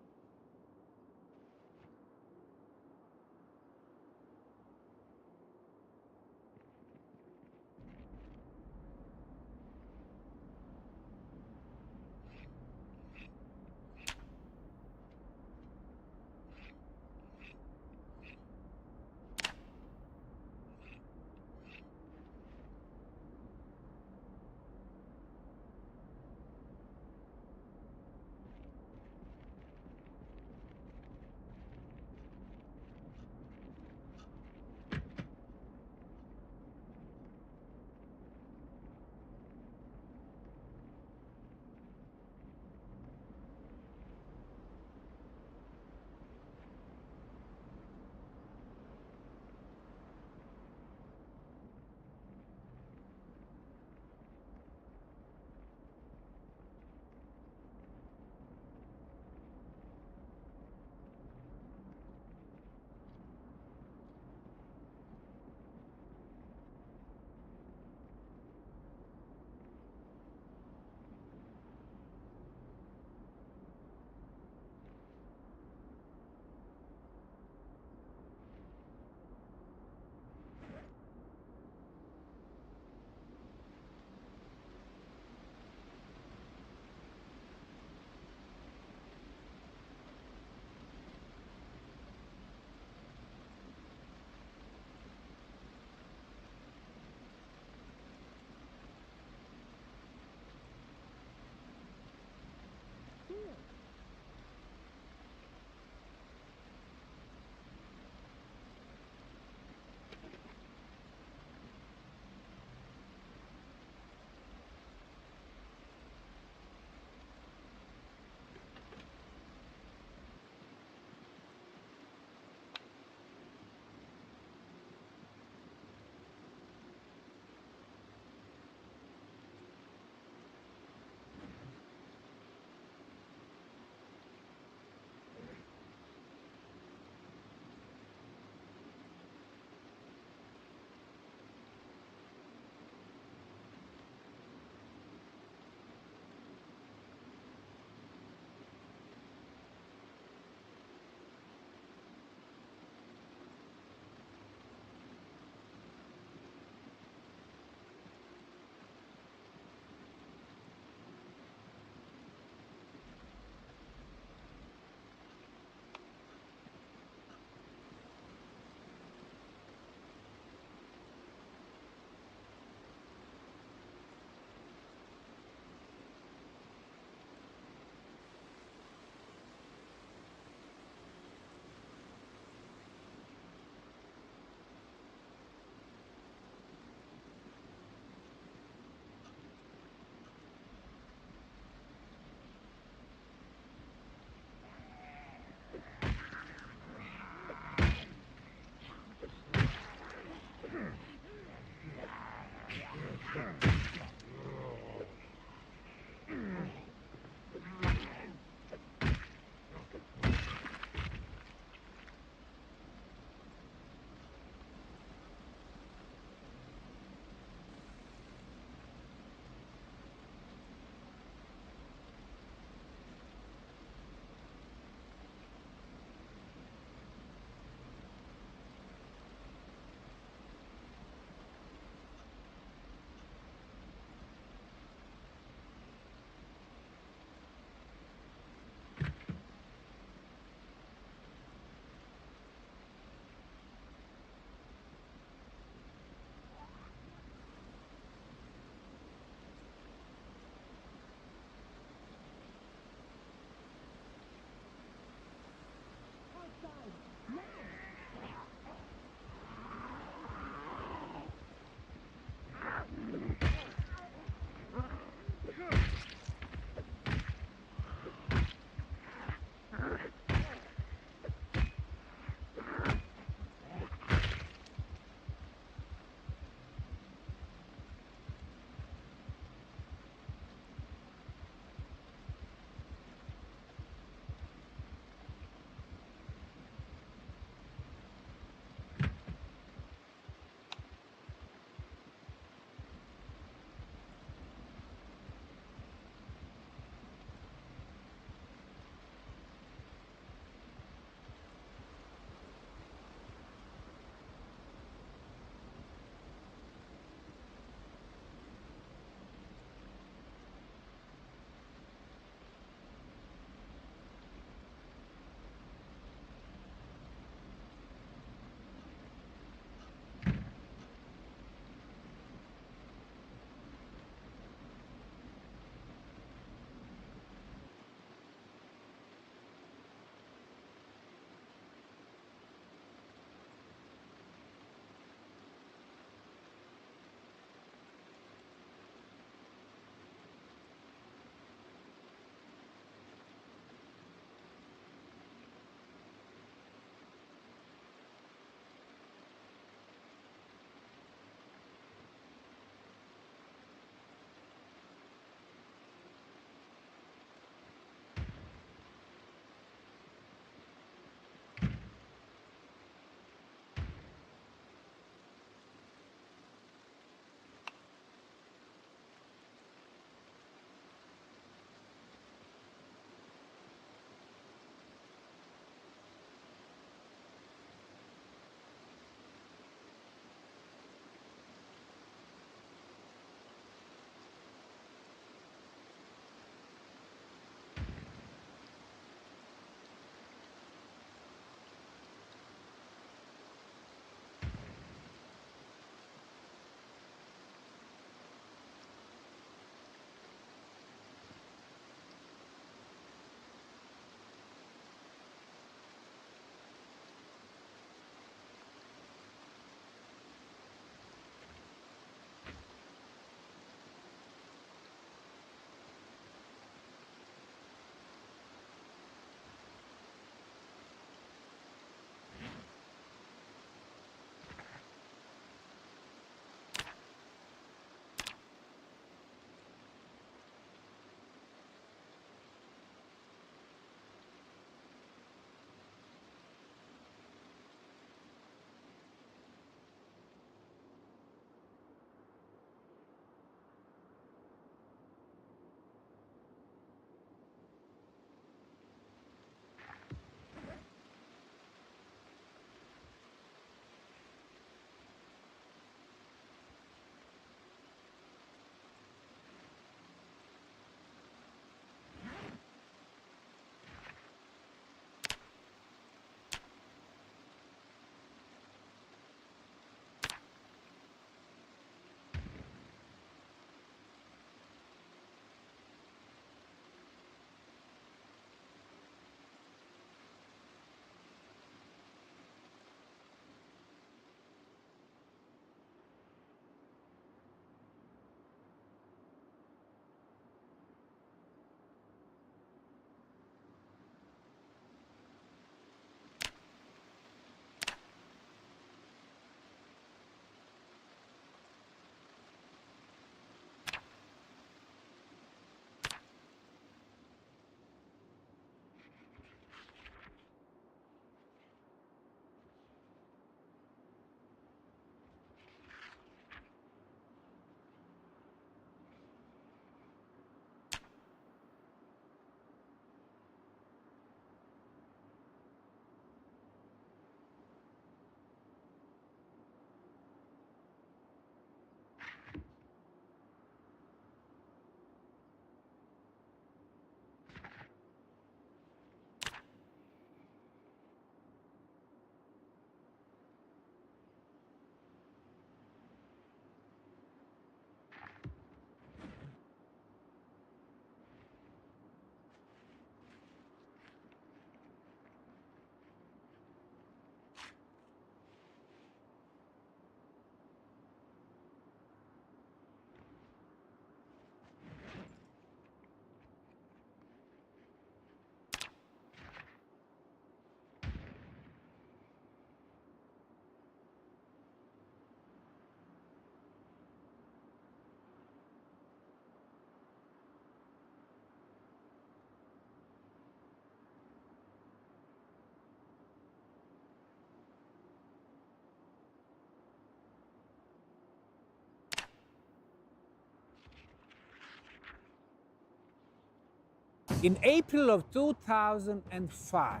In April of 2005,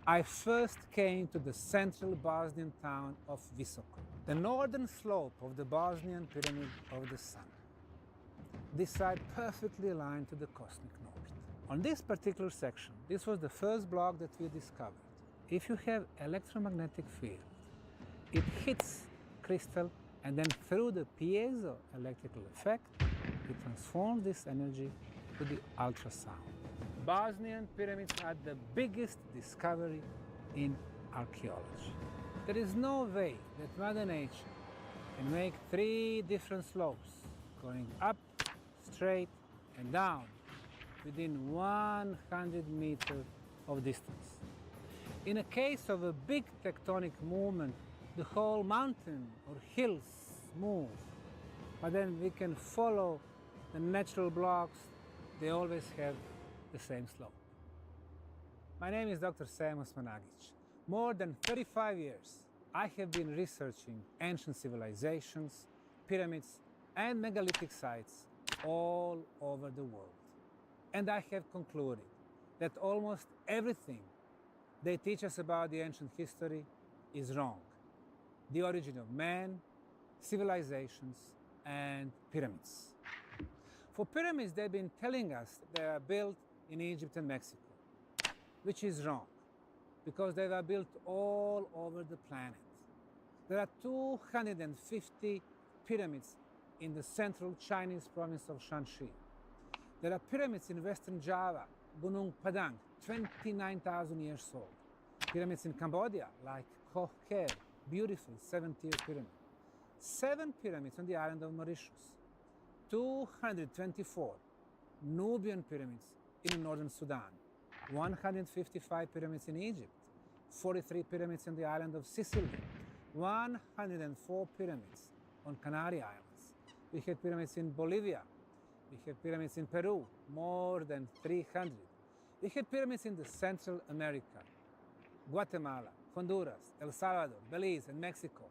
I first came to the central Bosnian town of Visoko, the northern slope of the Bosnian Pyramid of the Sun. This side perfectly aligned to the cosmic north. On this particular section, this was the first block that we discovered. If you have electromagnetic field, it hits crystal and then through the piezoelectrical effect, it transforms this energy to the ultrasound. Bosnian pyramids are the biggest discovery in archaeology. There is no way that Mother Nature can make 3 different slopes going up, straight, and down within 100 meters of distance. In a case of a big tectonic movement, the whole mountain or hills move, but then we can follow the natural blocks. They always have the same slope. My name is Dr. Sam Osmanagic. More than 35 years, I have been researching ancient civilizations, pyramids, and megalithic sites all over the world. And I have concluded that almost everything they teach us about the ancient history is wrong. The origin of man, civilizations, and pyramids. For pyramids, they've been telling us they are built in Egypt and Mexico, which is wrong, because they were built all over the planet. There are 250 pyramids in the central Chinese province of Shanxi. There are pyramids in western Java, Gunung Padang, 29,000 years old. Pyramids in Cambodia, like Koh Ker, beautiful 7-tier pyramid. 7 pyramids on the island of Mauritius. 224 Nubian pyramids in northern Sudan. 155 pyramids in Egypt. 43 pyramids in the island of Sicily. 104 pyramids on Canary Islands. We have pyramids in Bolivia. We have pyramids in Peru, more than 300. We have pyramids in the Central America, Guatemala, Honduras, El Salvador, Belize, and Mexico.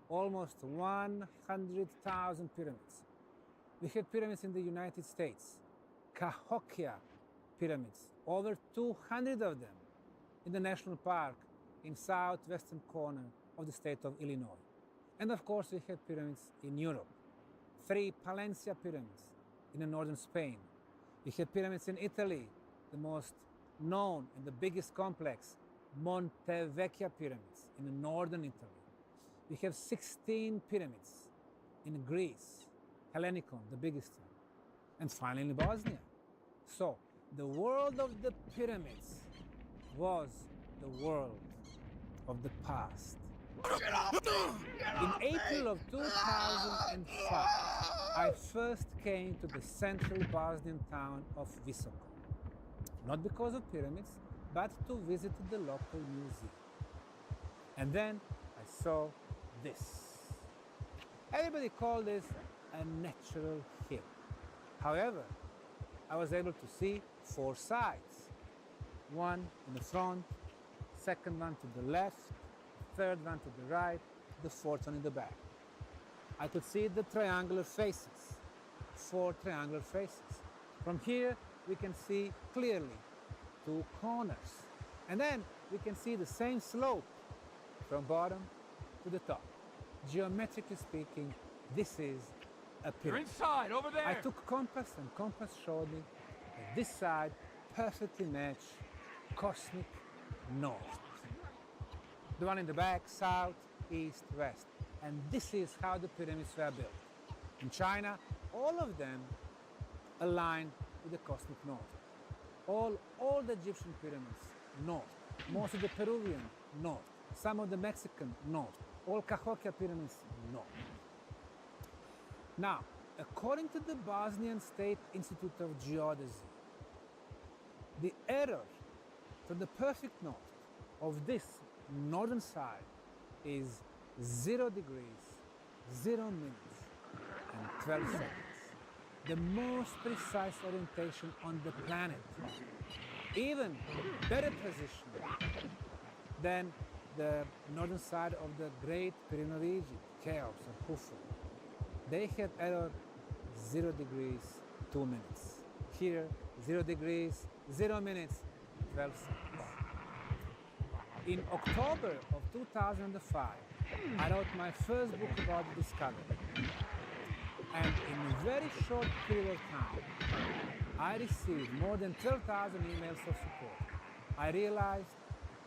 Almost 100,000 pyramids. We have pyramids in the United States, Cahokia pyramids, over 200 of them in the national park in southwestern corner of the state of Illinois. And of course, we have pyramids in Europe. 3 Palencia pyramids in northern Spain. We have pyramids in Italy, the most known and the biggest complex, Monte Vecchio pyramids in northern Italy. We have 16 pyramids in Greece, Hellenicon, the biggest one, and finally in Bosnia. So, the world of the pyramids was the world of the past. In April of 2005, I first came to the central Bosnian town of Visoko. Not because of pyramids, but to visit the local museum. And then I saw this. Everybody called this a natural hill. However, I was able to see 4 sides. One in the front, second one to the left, third one to the right, the fourth one in the back. I could see the triangular faces, 4 triangular faces. From here, we can see clearly 2 corners. And then we can see the same slope from bottom to the top. Geometrically speaking, this is a pyramid. You're inside, over there! I took compass, and compass showed me that this side perfectly matched cosmic north. The one in the back, south, east, west. And this is how the pyramids were built. In China, all of them aligned with the cosmic north. All the Egyptian pyramids, north. Most of the Peruvian, north. Some of the Mexican, north. All Cahokia pyramids, north. Now, according to the Bosnian State Institute of Geodesy, the error from the perfect north of this northern side is 0 degrees, 0 minutes, and 12 seconds. The most precise orientation on the planet. Even better position than the northern side of the Great Pyramid of Egypt, Cheops or Khufu. They have error 0 degrees, 2 minutes. Here, 0 degrees, 0 minutes, 12 seconds. In October of 2005, I wrote my first book about the discovery. And in a very short period of time, I received more than 12,000 emails of support. I realized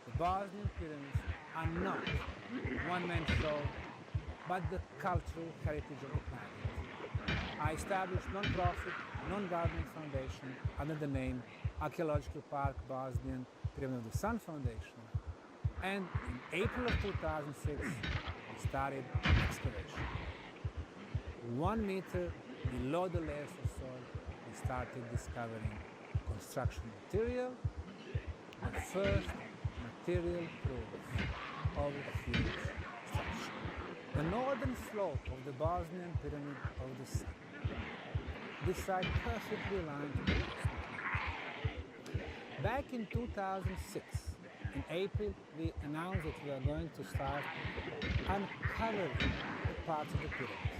the Bosnian pyramids are not one-man show, but the cultural heritage of the planet. I established non-profit, non-government foundation under the name Archaeological Park Bosnian Pyramid of the Sun Foundation. And in April of 2006, we started excavation. 1 meter below the layers of soil, we started discovering construction material, the first material proofs of a huge structure. The northern slope of the Bosnian Pyramid of the Sun. This site perfectly aligned to the coast. Back in 2006, in April, we announced that we are going to start uncovering the parts of the pyramids.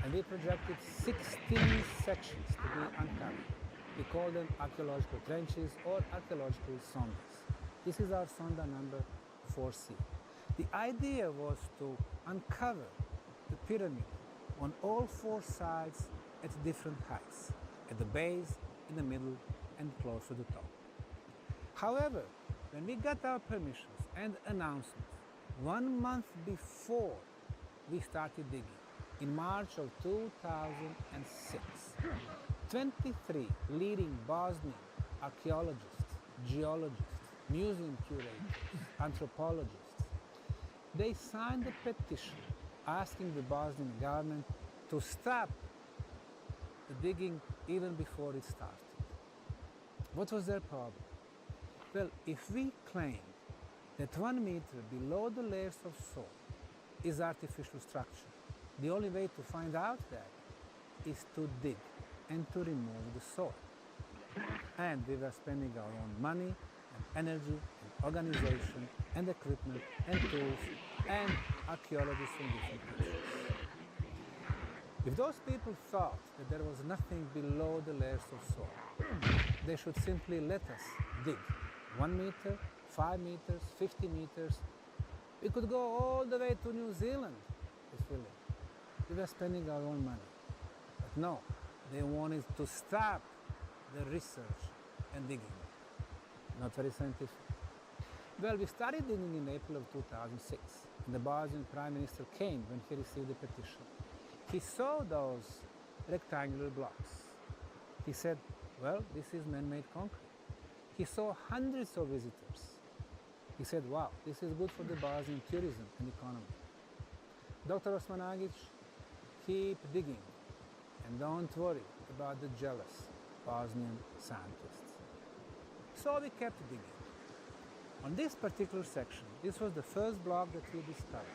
And we projected 16 sections to be uncovered. We call them archaeological trenches or archaeological sondas. This is our sonda number 4C. The idea was to uncover the pyramid on all 4 sides at different heights, at the base, in the middle, and close to the top. However, when we got our permissions and announcements, 1 month before we started digging, in March of 2006, 23 leading Bosnian archaeologists, geologists, museum curators, anthropologists, they signed a petition asking the Bosnian government to stop the digging even before it started. What was their problem? Well, if we claim that 1 meter below the layers of soil is artificial structure, the only way to find out that is to dig and to remove the soil. And we were spending our own money and energy and organization and equipment and tools and archaeologists from different countries. If those people thought that there was nothing below the layers of soil, they should simply let us dig 1 meter, 5 meters, 50 meters. We could go all the way to New Zealand to fill it. We were spending our own money. But no, they wanted to stop the research and digging. Not very scientific. Well, we started digging in April of 2006. And the Bosnian Prime Minister came when he received the petition. He saw those rectangular blocks. He said, well, this is man-made concrete. He saw hundreds of visitors. He said, wow, this is good for the Bosnian tourism and economy. Dr. Osmanagic, keep digging and don't worry about the jealous Bosnian scientists. So we kept digging. On this particular section, this was the first block that we discovered.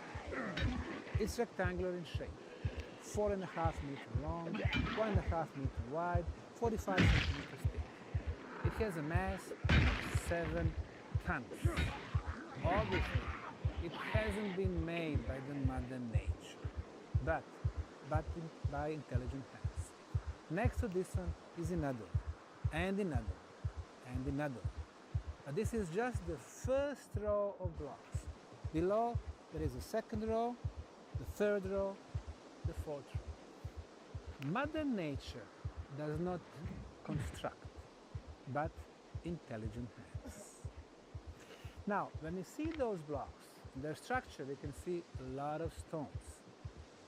It's rectangular in shape, 4.5 meters long, 1.5 meters wide, 45 centimeters thick. It has a mass of 7 tons. Obviously, it hasn't been made by the Mother Nature, but by intelligent hands. Next to this one is another, and another, and another. This is just the first row of blocks. Below, there is a second row, the third row, the fourth row. Mother Nature does not construct, but intelligent hands. Now, when you see those blocks, in their structure, we can see a lot of stones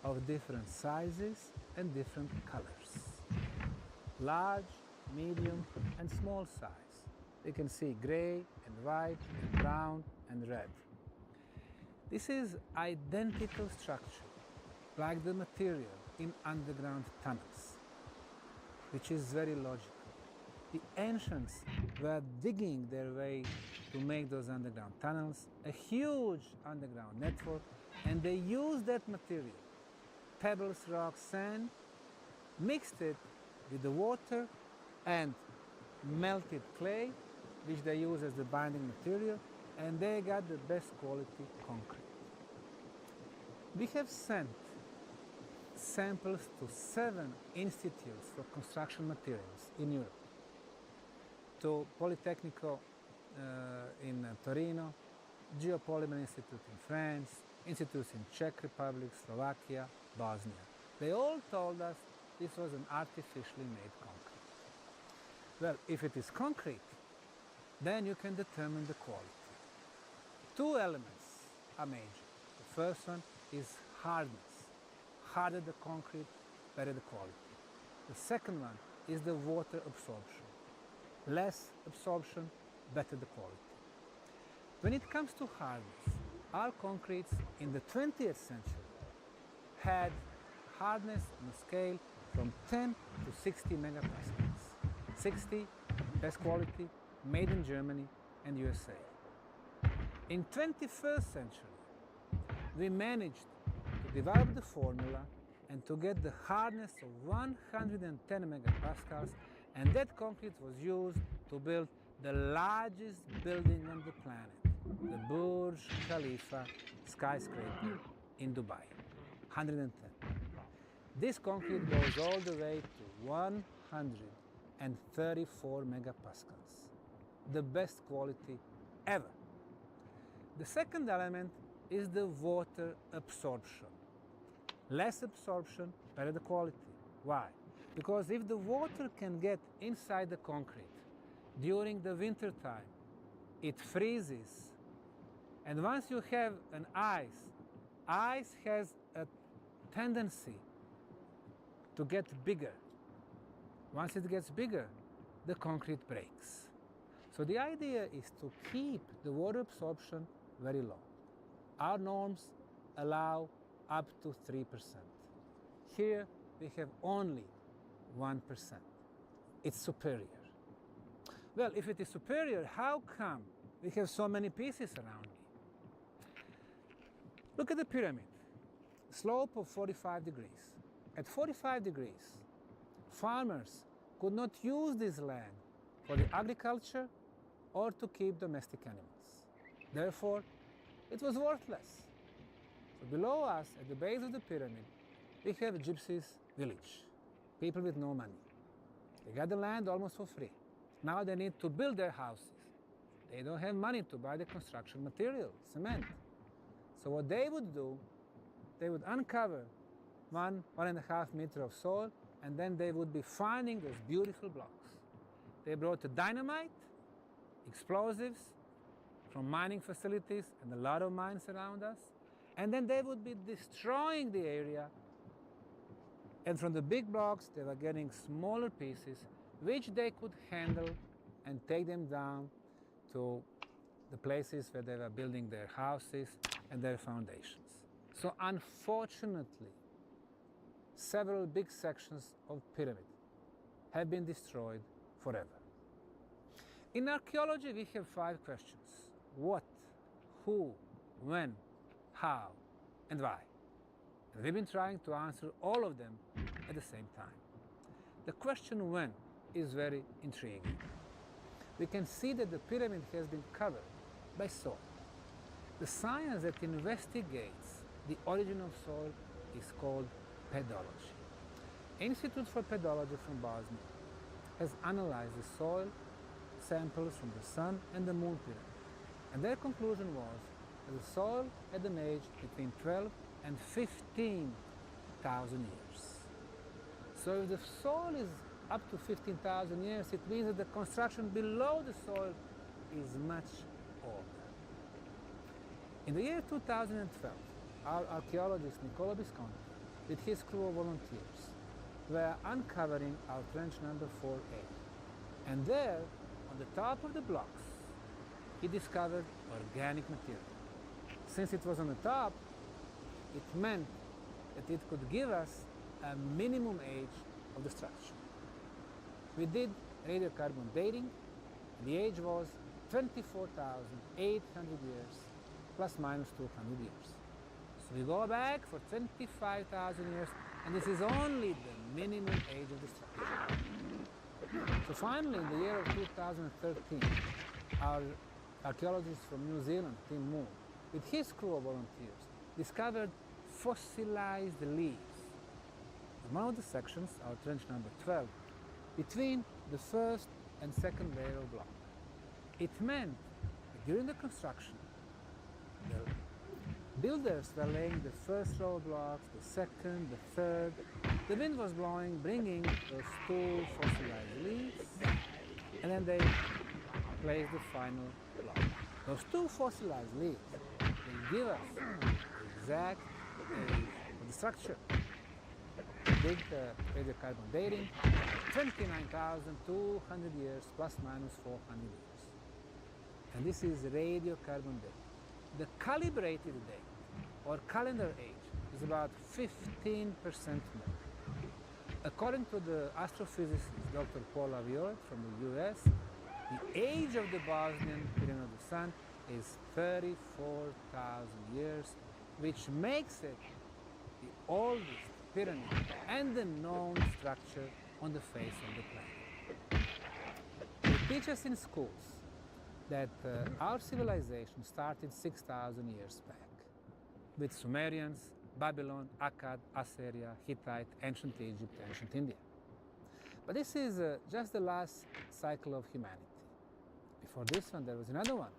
of different sizes and different colors. Large, medium, and small size. You can see gray and white and brown and red. This is identical structure, like the material in underground tunnels, which is very logical. The ancients were digging their way to make those underground tunnels, a huge underground network, and they used that material, pebbles, rocks, sand, mixed it with the water and melted clay, which they use as the binding material, and they got the best quality concrete. We have sent samples to 7 institutes for construction materials in Europe. to Politecnico in Torino, Geopolymer Institute in France, institutes in Czech Republic, Slovakia, Bosnia. They all told us this was an artificially made concrete. Well, if it is concrete, then you can determine the quality. Two elements are major. The first one is hardness. Harder the concrete, better the quality. The second one is the water absorption. Less absorption, better the quality. When it comes to hardness, our concretes in the 20th century had hardness on a scale from 10 to 60 megapascals. 60, best quality, made in Germany and USA. In 21st century, we managed to develop the formula and to get the hardness of 110 megapascals, and that concrete was used to build the largest building on the planet, the Burj Khalifa skyscraper in Dubai, 110. This concrete goes all the way to 134 megapascals, the best quality ever. The second element is the water absorption. Less absorption, better the quality. Why? Because if the water can get inside the concrete during the winter time, it freezes. And once you have an ice has a tendency to get bigger. Once it gets bigger, the concrete breaks. So the idea is to keep the water absorption very low. Our norms allow up to 3%. Here we have only 1%. It's superior. Well, if it is superior, how come we have so many pieces around me? Look at the pyramid. Slope of 45 degrees. At 45 degrees, farmers could not use this land for the agriculture or to keep domestic animals. Therefore, it was worthless. So below us, at the base of the pyramid, we have a gypsies village, people with no money. They got the land almost for free. Now they need to build their houses. They don't have money to buy the construction material, cement. So what they would do, they would uncover 1.5 meters of soil, and then they would be finding those beautiful blocks. They brought the dynamite, explosives from mining facilities and a lot of mines around us, and then they would be destroying the area, and from the big blocks they were getting smaller pieces which they could handle and take them down to the places where they were building their houses and their foundations. So unfortunately, several big sections of pyramid have been destroyed forever. In archaeology, we have 5 questions: what, who, when, how, and why. And we've been trying to answer all of them at the same time. The question when is very intriguing. We can see that the pyramid has been covered by soil. The science that investigates the origin of soil is called pedology. Institute for Pedology from Bosnia has analyzed the soil samples from the Sun and the Moon pyramid, and their conclusion was that the soil had an age between 12 and 15,000 years. So if the soil is up to 15,000 years, it means that the construction below the soil is much older. In the year 2012, our archaeologist Nicola Visconti, with his crew of volunteers, were uncovering our trench number 4A. And there, on the top of the blocks, he discovered organic material. Since it was on the top, it meant that it could give us a minimum age of the structure. We did radiocarbon dating, and the age was 24,800 years, plus minus 200 years. So we go back for 25,000 years, and this is only the minimum age of the structure. So finally, in the year of 2013, our archaeologist from New Zealand, Tim Moore, with his crew of volunteers, discovered fossilized leaves. In one of the sections, our trench number 12, between the first and second layer of block. It meant that during the construction, the builders were laying the first row of blocks, the second, the third. The wind was blowing, bringing those two fossilized leaves, and then they placed the final block. Those two fossilized leaves will give us the exact age of the structure. Big radiocarbon dating, 29,200 years plus minus 400 years. And this is radiocarbon dating. The calibrated date, or calendar age, is about 15% more. According to the astrophysicist Dr. Paul Aviot from the US, the age of the Bosnian Pyramid of the Sun is 34,000 years, which makes it the oldest pyramid and the known structure on the face of the planet. They teach us in schools that our civilization started 6,000 years back with Sumerians, Babylon, Akkad, Assyria, Hittite, ancient Egypt, ancient India. But this is just the last cycle of humanity. Before this one, there was another one,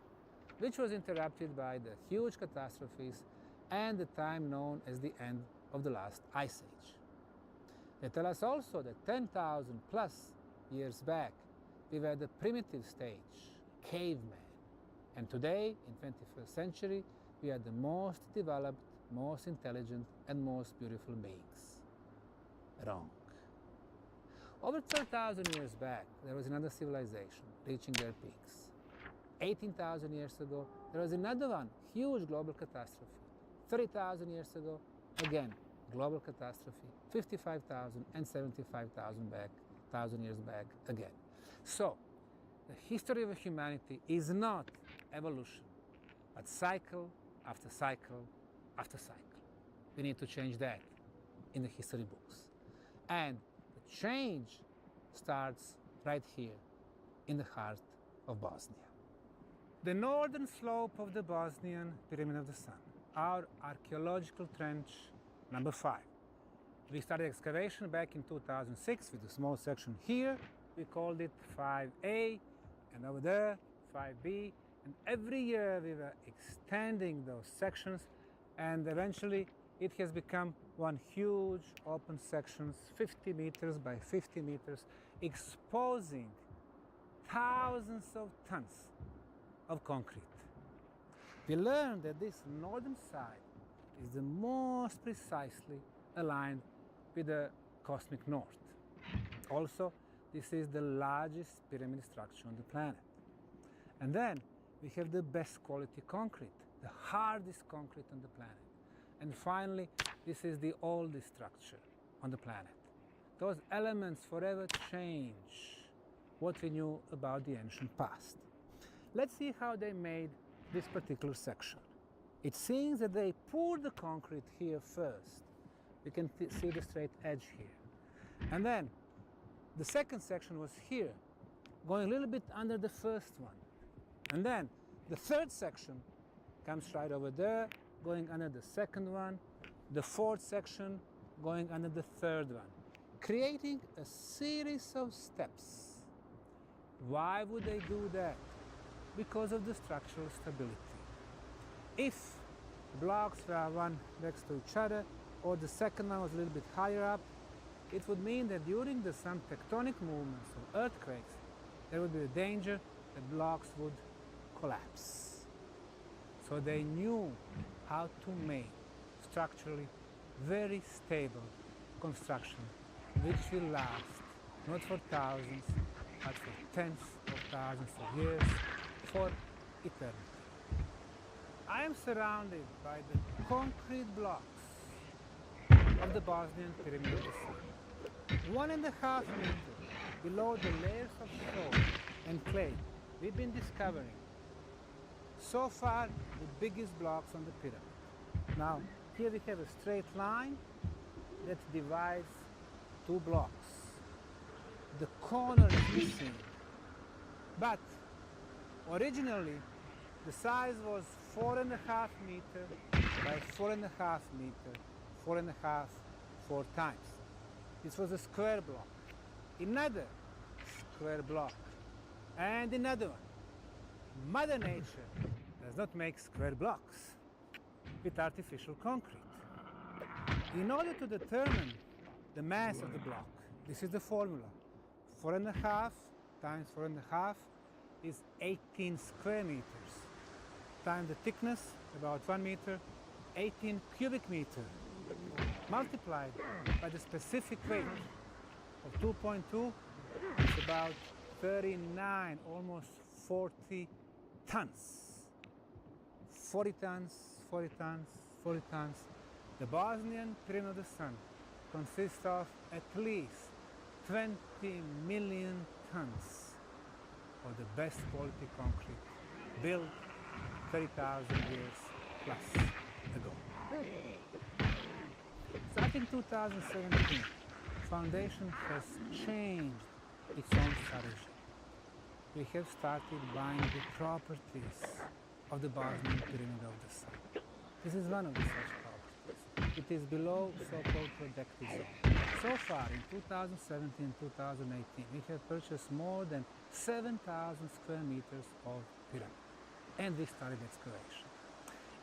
which was interrupted by the huge catastrophes and the time known as the end of the last ice age. They tell us also that 10,000 plus years back, we were the primitive stage, caveman. And today, in 21st century, we are the most developed, most intelligent, and most beautiful beings. Wrong. Over 12,000 years back, there was another civilization reaching their peaks. 18,000 years ago, there was another one, huge global catastrophe. 30,000 years ago, again, global catastrophe. 55,000 and 75,000 years back again. So, the history of humanity is not evolution, but cycle after cycle after cycle. We need to change that in the history books. And the change starts right here in the heart of Bosnia. The northern slope of the Bosnian Pyramid of the Sun, our archaeological trench number 5. We started excavation back in 2006 with a small section here. We called it 5A, and over there 5B. And every year we were extending those sections, and eventually it has become one huge open section, 50 meters by 50 meters, exposing thousands of tons of concrete. We learned that this northern side is the most precisely aligned with the cosmic north. Also, this is the largest pyramid structure on the planet. And then we have the best quality concrete, the hardest concrete on the planet. And finally, this is the oldest structure on the planet. Those elements forever change what we knew about the ancient past. Let's see how they made this particular section. It seems that they poured the concrete here first. You can see the straight edge here. And then the second section was here, going a little bit under the first one. And then the third section comes right over there, going under the second one. The fourth section going under the third one, creating a series of steps. Why would they do that? Because of the structural stability. If blocks were one next to each other, or the second one was a little bit higher up, it would mean that during some tectonic movements or earthquakes, there would be a danger that blocks would collapse. So they knew how to make structurally very stable construction, which will last not for thousands, but for tens of thousands of years, for eternity. I am surrounded by the concrete blocks of the Bosnian Pyramid of the Sun. 1.5 meters below the layers of soil and clay we've been discovering so far the biggest blocks on the pyramid. Now, here we have a straight line that divides two blocks. The corner is missing, but originally the size was 4.5 meter by 4.5 meter, 4.5, 4 times. This was a square block. Another square block And another one. Mother Nature does not make square blocks with artificial concrete. In order to determine the mass of the block, this is the formula. 4.5 times 4.5 is 18 square meters. Times the thickness, about 1 meter, 18 cubic meter. Multiplied by the specific weight of 2.2, it's about 39, almost 40 tons. 40 tons, 40 tons, 40 tons. The Bosnian Pyramid of the Sun consists of at least 20 million tons of the best quality concrete built 30,000 years plus ago. Starting 2017, Foundation has changed its own strategy. We have started buying the properties of the Bosnian Pyramid of the Sun. This is one of the such properties. It is below so-called protected zone. So far, in 2017-2018, we have purchased more than 7,000 square meters of pyramid, and we started excavation.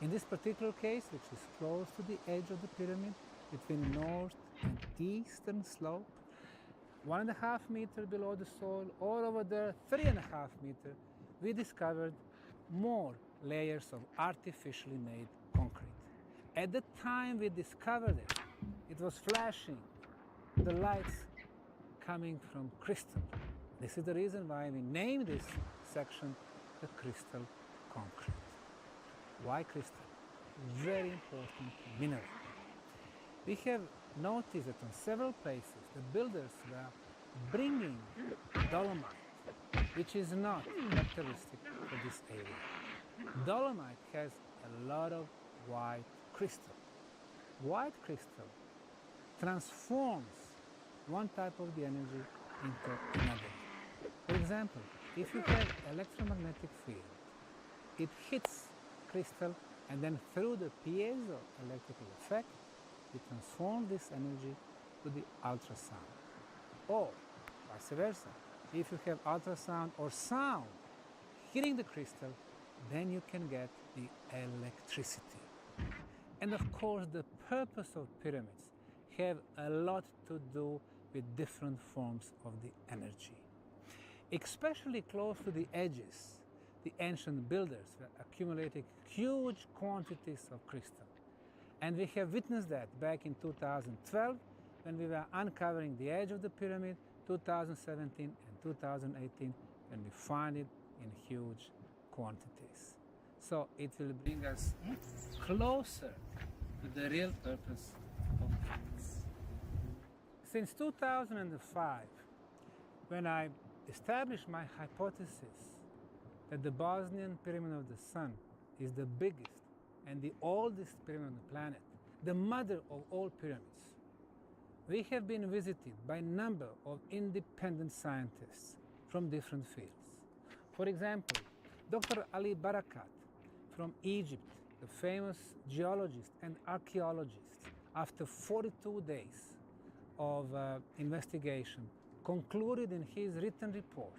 In this particular case, which is close to the edge of the pyramid, between north and eastern slope, 1.5 meter below the soil, or over there 3.5 meter, we discovered more layers of artificially made concrete. At the time we discovered it, it was flashing, the lights coming from crystal. This is the reason why we named this section the crystal concrete. Why crystal? Very important mineral. We have noticed that on several places the builders were bringing dolomite, which is not characteristic for this area. Dolomite has a lot of white crystal. White crystal transforms one type of the energy into another. For example, if you have electromagnetic field, it hits crystal and then through the piezoelectrical effect, it transforms this energy to the ultrasound. Or vice versa. If you have ultrasound or sound hitting the crystal, then you can get the electricity. And of course, the purpose of pyramids have a lot to do with different forms of the energy. Especially close to the edges, the ancient builders were accumulating huge quantities of crystal. And we have witnessed that back in 2012 when we were uncovering the edge of the pyramid, 2017 and 2018 when we find it in huge quantities. So it will bring us closer to the real purpose of pyramids. Since 2005, when I established my hypothesis that the Bosnian Pyramid of the Sun is the biggest and the oldest pyramid on the planet, the mother of all pyramids, we have been visited by a number of independent scientists from different fields. For example, Dr. Ali Barakat from Egypt, the famous geologist and archaeologist, after 42 days of investigation, concluded in his written report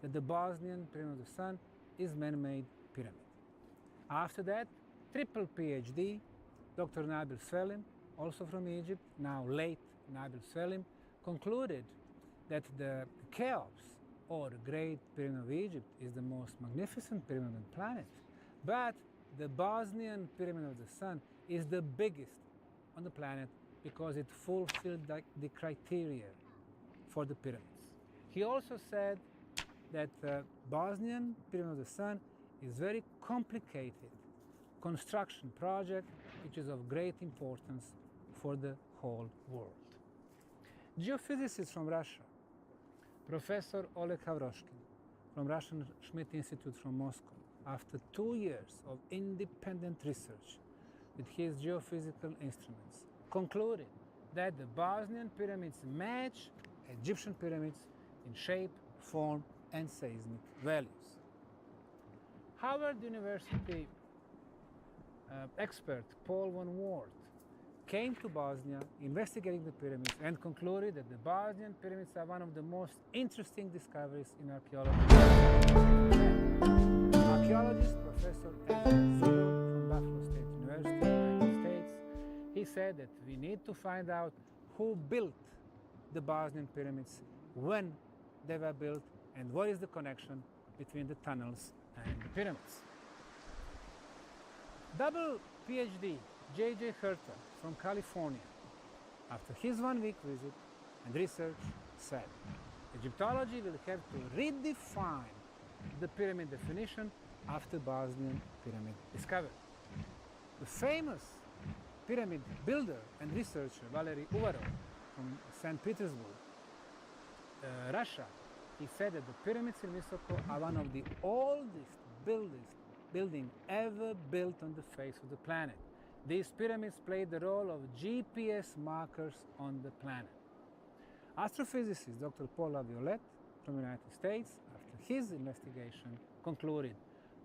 that the Bosnian Pyramid of the Sun is man-made pyramid. After that, triple PhD, Dr. Nabil Selim, also from Egypt, now late Nabil Selim, concluded that the Cheops, or the Great Pyramid of Egypt, is the most magnificent pyramid on the planet. But the Bosnian Pyramid of the Sun is the biggest on the planet because it fulfilled the criteria for the pyramids. He also said that the Bosnian Pyramid of the Sun is very complicated construction project which is of great importance for the whole world. Geophysicists from Russia, Professor Oleg Havroshkin from Russian Schmidt Institute from Moscow, after 2 years of independent research with his geophysical instruments, concluded that the Bosnian pyramids match Egyptian pyramids in shape, form, and seismic values. Harvard University expert Paul Van Wert came to Bosnia, investigating the pyramids, and concluded that the Bosnian pyramids are one of the most interesting discoveries in archaeology. Archaeologist Professor Ezra Zulu from Buffalo State University, United States, he said that we need to find out who built the Bosnian pyramids, when they were built, and what is the connection between the tunnels and the pyramids. Double PhD J.J. Herta from California, after his 1-week visit and research, said Egyptology will have to redefine the pyramid definition after Bosnian pyramid discovery. The famous pyramid builder and researcher Valery Uvarov from St. Petersburg, Russia, he said that the pyramids in Visoko are one of the oldest building ever built on the face of the planet. These pyramids played the role of GPS markers on the planet. Astrophysicist Dr. Paul Laviolette from the United States, after his investigation, concluded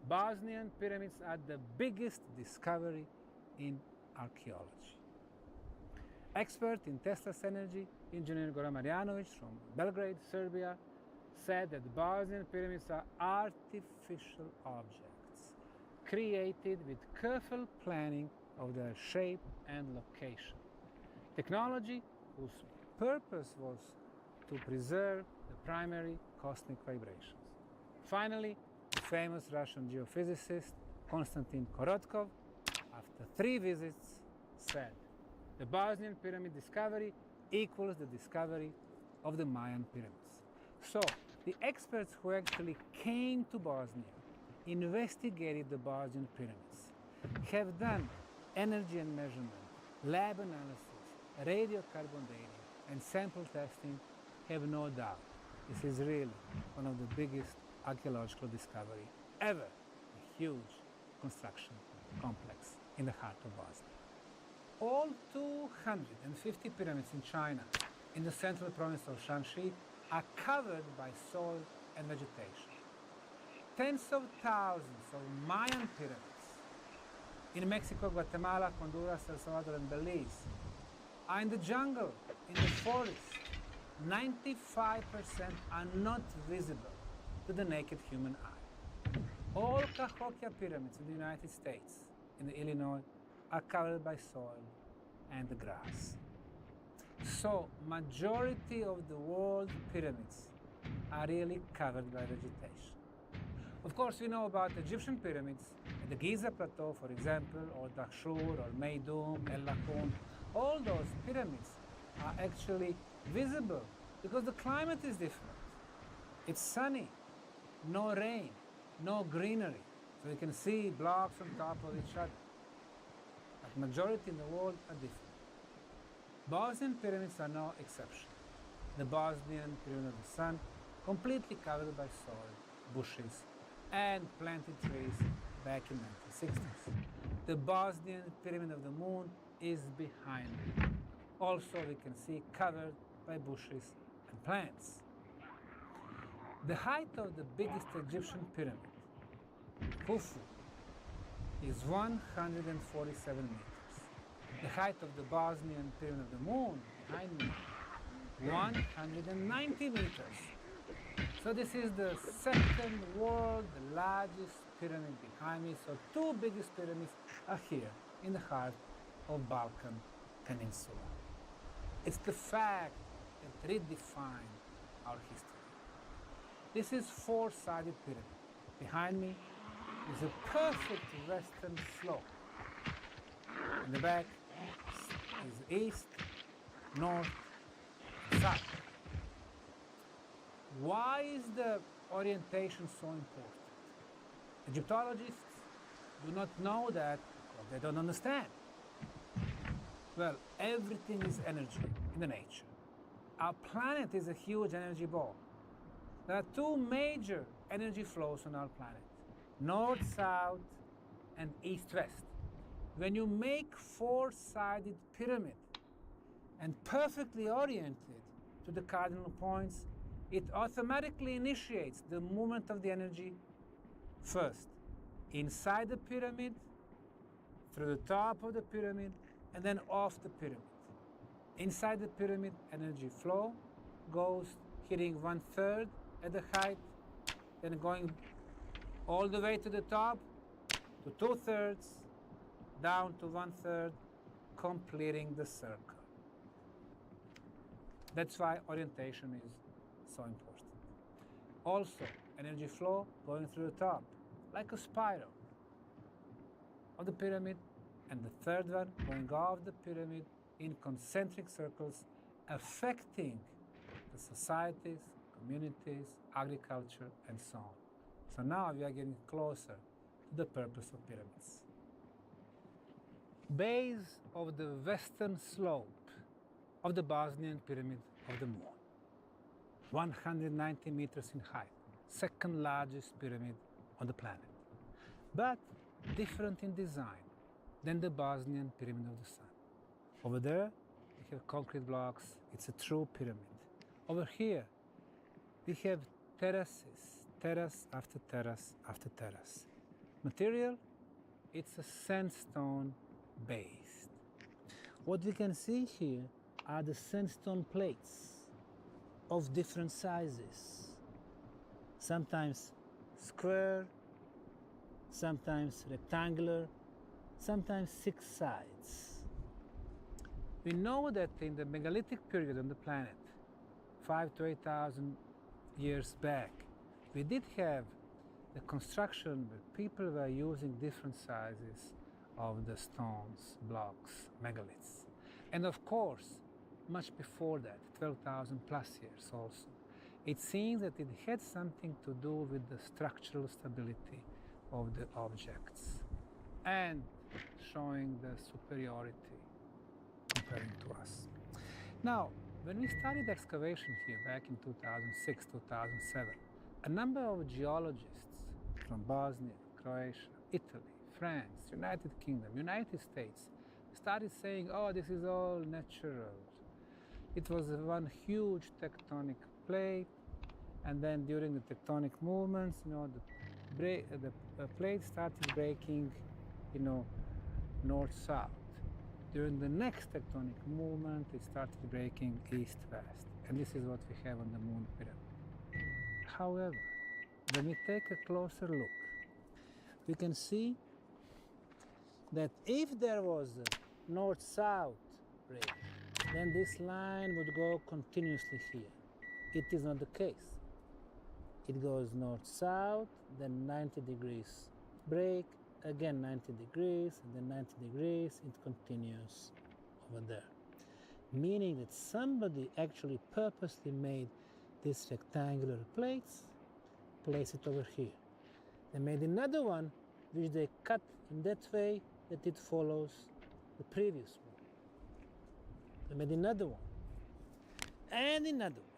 Bosnian pyramids are the biggest discovery in archaeology. Expert in Tesla's energy, engineer Goran Marjanovic from Belgrade, Serbia, said that the Bosnian pyramids are artificial objects created with careful planning of their shape and location. Technology whose purpose was to preserve the primary cosmic vibrations. Finally, the famous Russian geophysicist Konstantin Korotkov, after 3 visits, said the Bosnian pyramid discovery equals the discovery of the Mayan pyramids. So, the experts who actually came to Bosnia, investigated the Bosnian pyramids, have done energy and measurement, lab analysis, radiocarbon dating, and sample testing, have no doubt this is really one of the biggest archaeological discovery ever, a huge construction complex in the heart of Bosnia. All 250 pyramids in China, in the central province of Shanxi, are covered by soil and vegetation. Tens of thousands of Mayan pyramids in Mexico, Guatemala, Honduras, El Salvador, and Belize are in the jungle, in the forest. 95% are not visible to the naked human eye. All Cahokia pyramids in the United States, in Illinois, are covered by soil and the grass. So, majority of the world pyramids are really covered by vegetation. Of course, we know about Egyptian pyramids at the Giza Plateau, for example, or Dahshur, or Meidum, El Lakoun. All those pyramids are actually visible because the climate is different. It's sunny, no rain, no greenery, so you can see blocks on top of each other. But majority in the world are different. Bosnian pyramids are no exception. The Bosnian Pyramid of the Sun, completely covered by soil, bushes, and planted trees back in 1960s. The Bosnian Pyramid of the Moon is behind me. Also, we can see covered by bushes and plants. The height of the biggest Egyptian pyramid, Khufu, is 147 meters. The height of the Bosnian Pyramid of the Moon, behind me, 190 meters. So this is the second world, the largest pyramid behind me. So 2 biggest pyramids are here in the heart of Balkan Peninsula. It's the fact that redefined our history. This is 4-sided pyramid. Behind me is a perfect western slope. In the back is east, north, and south. Why is the orientation so important? Egyptologists do not know that because they don't understand. Well, everything is energy in the nature. Our planet is a huge energy ball. There are 2 major energy flows on our planet, north-south and east-west. When you make 4-sided pyramid and perfectly oriented to the cardinal points, it automatically initiates the movement of the energy first inside the pyramid, through the top of the pyramid, and then off the pyramid. Inside the pyramid, energy flow goes hitting 1/3 at the height, then going all the way to the top, to 2/3, down to 1/3, completing the circle. That's why orientation is so important. Also, energy flow going through the top, like a spiral of the pyramid, and the third one going off the pyramid in concentric circles, affecting the societies, communities, agriculture, and so on. So now we are getting closer to the purpose of pyramids. Base of the western slope of the Bosnian Pyramid of the Moon, 190 meters in height, second largest pyramid on the planet, but different in design than the Bosnian Pyramid of the Sun. Over there, we have concrete blocks. It's a true pyramid. Over here, we have terraces, terrace after terrace after terrace. Material, it's a sandstone based. What we can see here are the sandstone plates of different sizes. Sometimes square, sometimes rectangular, sometimes 6 sides. We know that in the megalithic period on the planet, 5,000 to 8,000 years back, we did have the construction where people were using different sizes of the stones, blocks, megaliths. And of course, much before that, 12,000 plus years also, it seems that it had something to do with the structural stability of the objects and showing the superiority comparing to us. Now, when we started excavation here back in 2006, 2007, a number of geologists from Bosnia, Croatia, Italy, France, United Kingdom, United States started saying, oh, this is all natural. It was one huge tectonic plate, and then during the tectonic movements, the plate started breaking, north-south. During the next tectonic movement, it started breaking east-west, and this is what we have on the Moon Pyramid. However, when we take a closer look, we can see that if there was a north-south break, then this line would go continuously here. It is not the case. It goes north-south, then 90 degrees break, again 90 degrees, and then 90 degrees, it continues over there. Meaning that somebody actually purposely made these rectangular plates, place it over here. They made another one which they cut in that way that it follows the previous one. They made another one, and another one.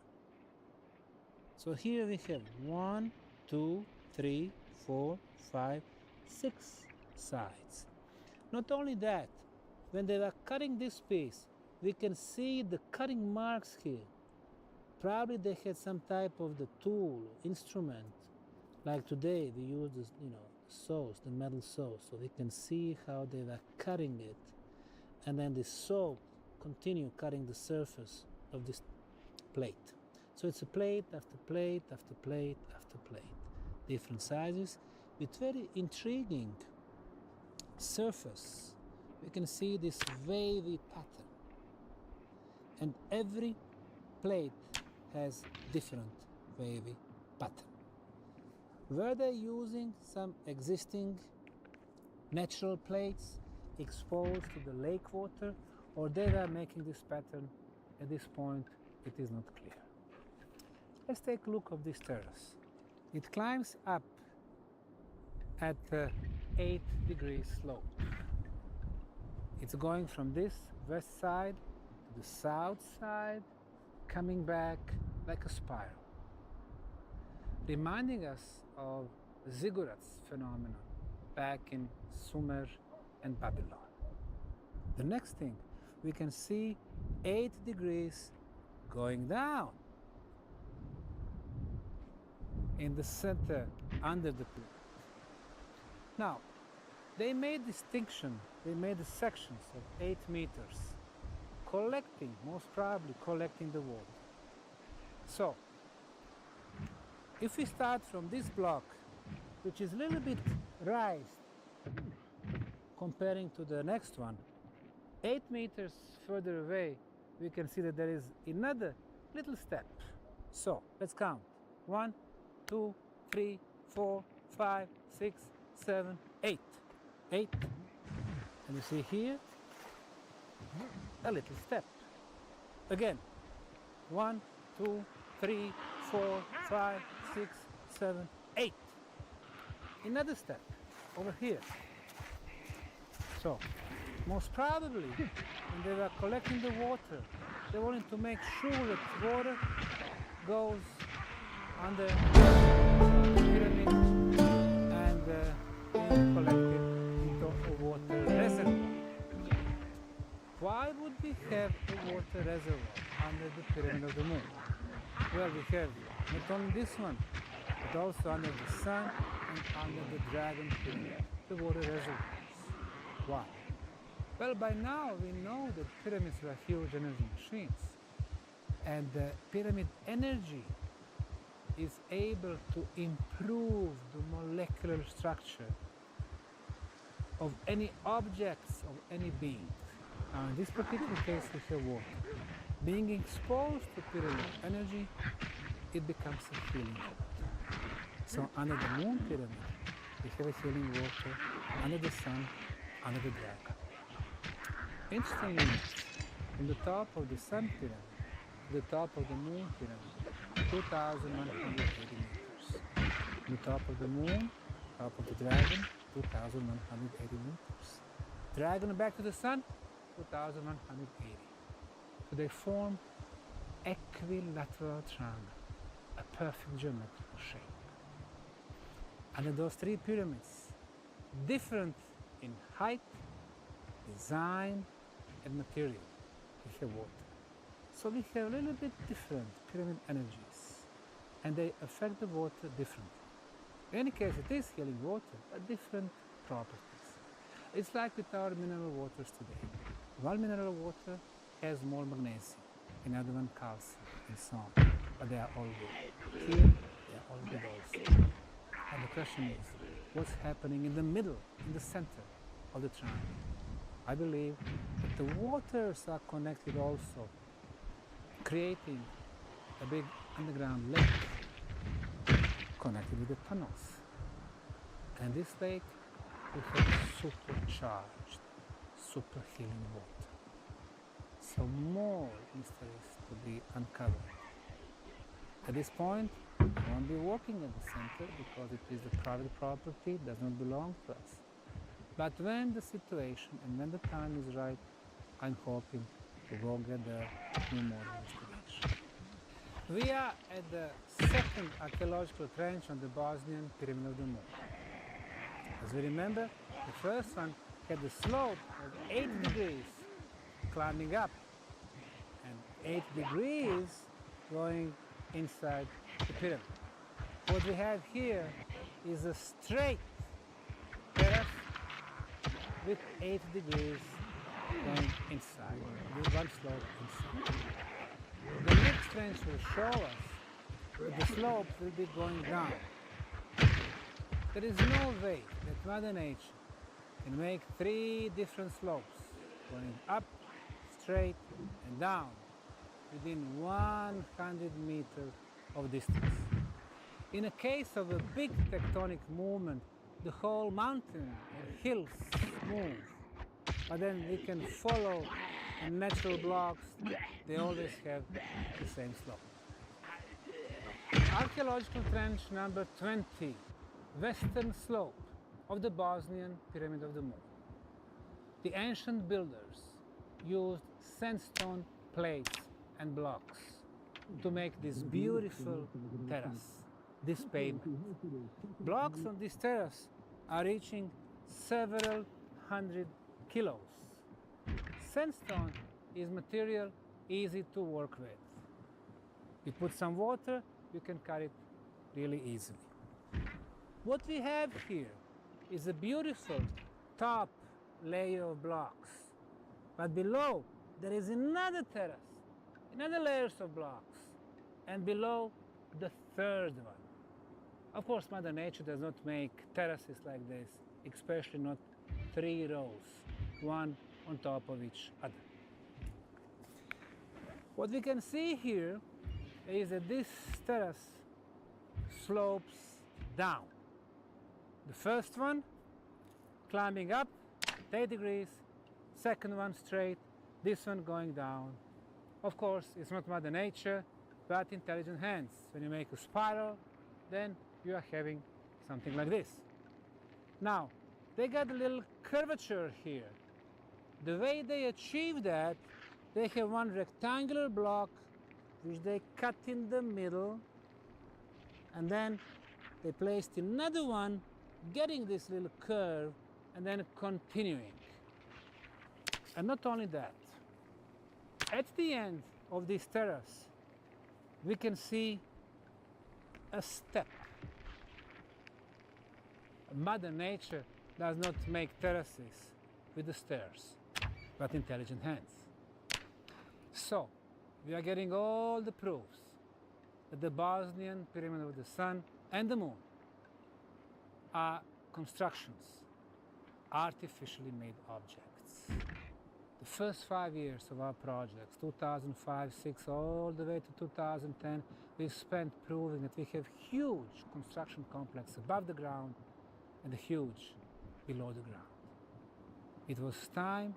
So here we have 1, 2, 3, 4, 5, 6 sides. Not only that, when they were cutting this piece, we can see the cutting marks here. Probably they had some type of the tool, instrument, like today we use this, saws, the metal saws, so we can see how they were cutting it, and then the saw continue cutting the surface of this plate. So it's a plate after plate after plate after plate, different sizes, with very intriguing surface. We can see this wavy pattern, and every plate has different wavy pattern. Were they using some existing natural plates exposed to the lake water, or they were making this pattern? At this point, it is not clear. Let's take a look of this terrace. It climbs up at 8 degrees slope. It's going from this west side to the south side, coming back like a spiral, reminding us of the ziggurats phenomenon back in Sumer and Babylon. The next thing, we can see 8 degrees going down in the center under the plate. Now, They made distinction, they made the sections of 8 meters, most probably collecting the water. So, if we start from this block, which is a little bit raised comparing to the next one, 8 meters further away, we can see that there is another little step. So, let's count. 1, 2, 3, 4, 5, 6, 7, 8. 8. And you see here, a little step. Again, 1, 2, 3, 4, 5, 6, 7, 8. Another step over here. So, most probably, when they were collecting the water, they wanted to make sure that water goes under the pyramid and being collected into a water reservoir. Why would we have a water reservoir under the pyramid of the moon? Well, we have not only this one, but also under the sun and under the dragon pyramid, the water reservoirs. Why? Well, by now we know that pyramids were huge energy machines, and the pyramid energy is able to improve the molecular structure of any objects, of any being. Now, in this particular case, we have water. Being exposed to pyramid energy, it becomes a healing water. So, under the moon pyramid, we have a healing water, under the sun, under the dragon. Interestingly, from the top of the sun pyramid to the top of the moon pyramid, 2,180 meters. From the top of the moon, top of the dragon, 2,180 meters. Dragon back to the sun, 2,180. So they form equilateral triangle, a perfect geometrical shape. Under those three pyramids, different in height, design, and material, we have water. So we have a little bit different pyramid energies, and they affect the water differently. In any case, it is healing water, but different properties. It's like with our mineral waters today. One mineral water has more magnesium, another one calcium, and so on, but they are all good. Here, they are all good also. And the question is, what's happening in the middle, in the center of the triangle? I believe that the waters are connected also, creating a big underground lake connected with the tunnels. And this lake will have supercharged, super healing water. So more mysteries to be uncovered. At this point, we won't be walking at the center because it is a private property, does not belong to us. But when the situation and when the time is right, I'm hoping to go get there no more investigation. We are at the second archaeological trench on the Bosnian Pyramid of the Moon. As we remember, the first one had the slope of 8 degrees climbing up and 8 degrees going inside the pyramid. What we have here is a straight terrace with 8 degrees going inside, with one slope inside. The next trench will show us that the slope will be going down. There is no way that Mother Nature can make 3 different slopes going up, straight, and down within 100 meters of distance. In a case of a big tectonic movement, the whole mountain or hills move, but then we can follow the natural blocks, they always have the same slope. Archaeological trench number 20, western slope of the Bosnian Pyramid of the Moon. The ancient builders used sandstone plates and blocks to make this beautiful terrace, this pavement. Blocks on this terrace are reaching several hundred kilos. Sandstone is material easy to work with. You put some water, you can carry it really easily. What we have here is a beautiful top layer of blocks. But below, there is another terrace, another layers of blocks, and below, the third one. Of course, Mother Nature does not make terraces like this, especially not 3 rows, one on top of each other. What we can see here is that this terrace slopes down. The first one climbing up 8 degrees, second one straight, this one going down. Of course, it's not Mother Nature, but intelligent hands. When you make a spiral, then you are having something like this. Now, they got a little curvature here. The way they achieve that, they have one rectangular block which they cut in the middle, and then they placed another one getting this little curve and then continuing. And not only that, at the end of this terrace, we can see a step. Mother Nature does not make terraces with the stairs, but intelligent hands. So, we are getting all the proofs that the Bosnian Pyramid of the Sun and the Moon are constructions, artificially made objects. The first 5 years of our projects, 2005, 6, all the way to 2010, we spent proving that we have huge construction complex above the ground and huge below the ground. It was time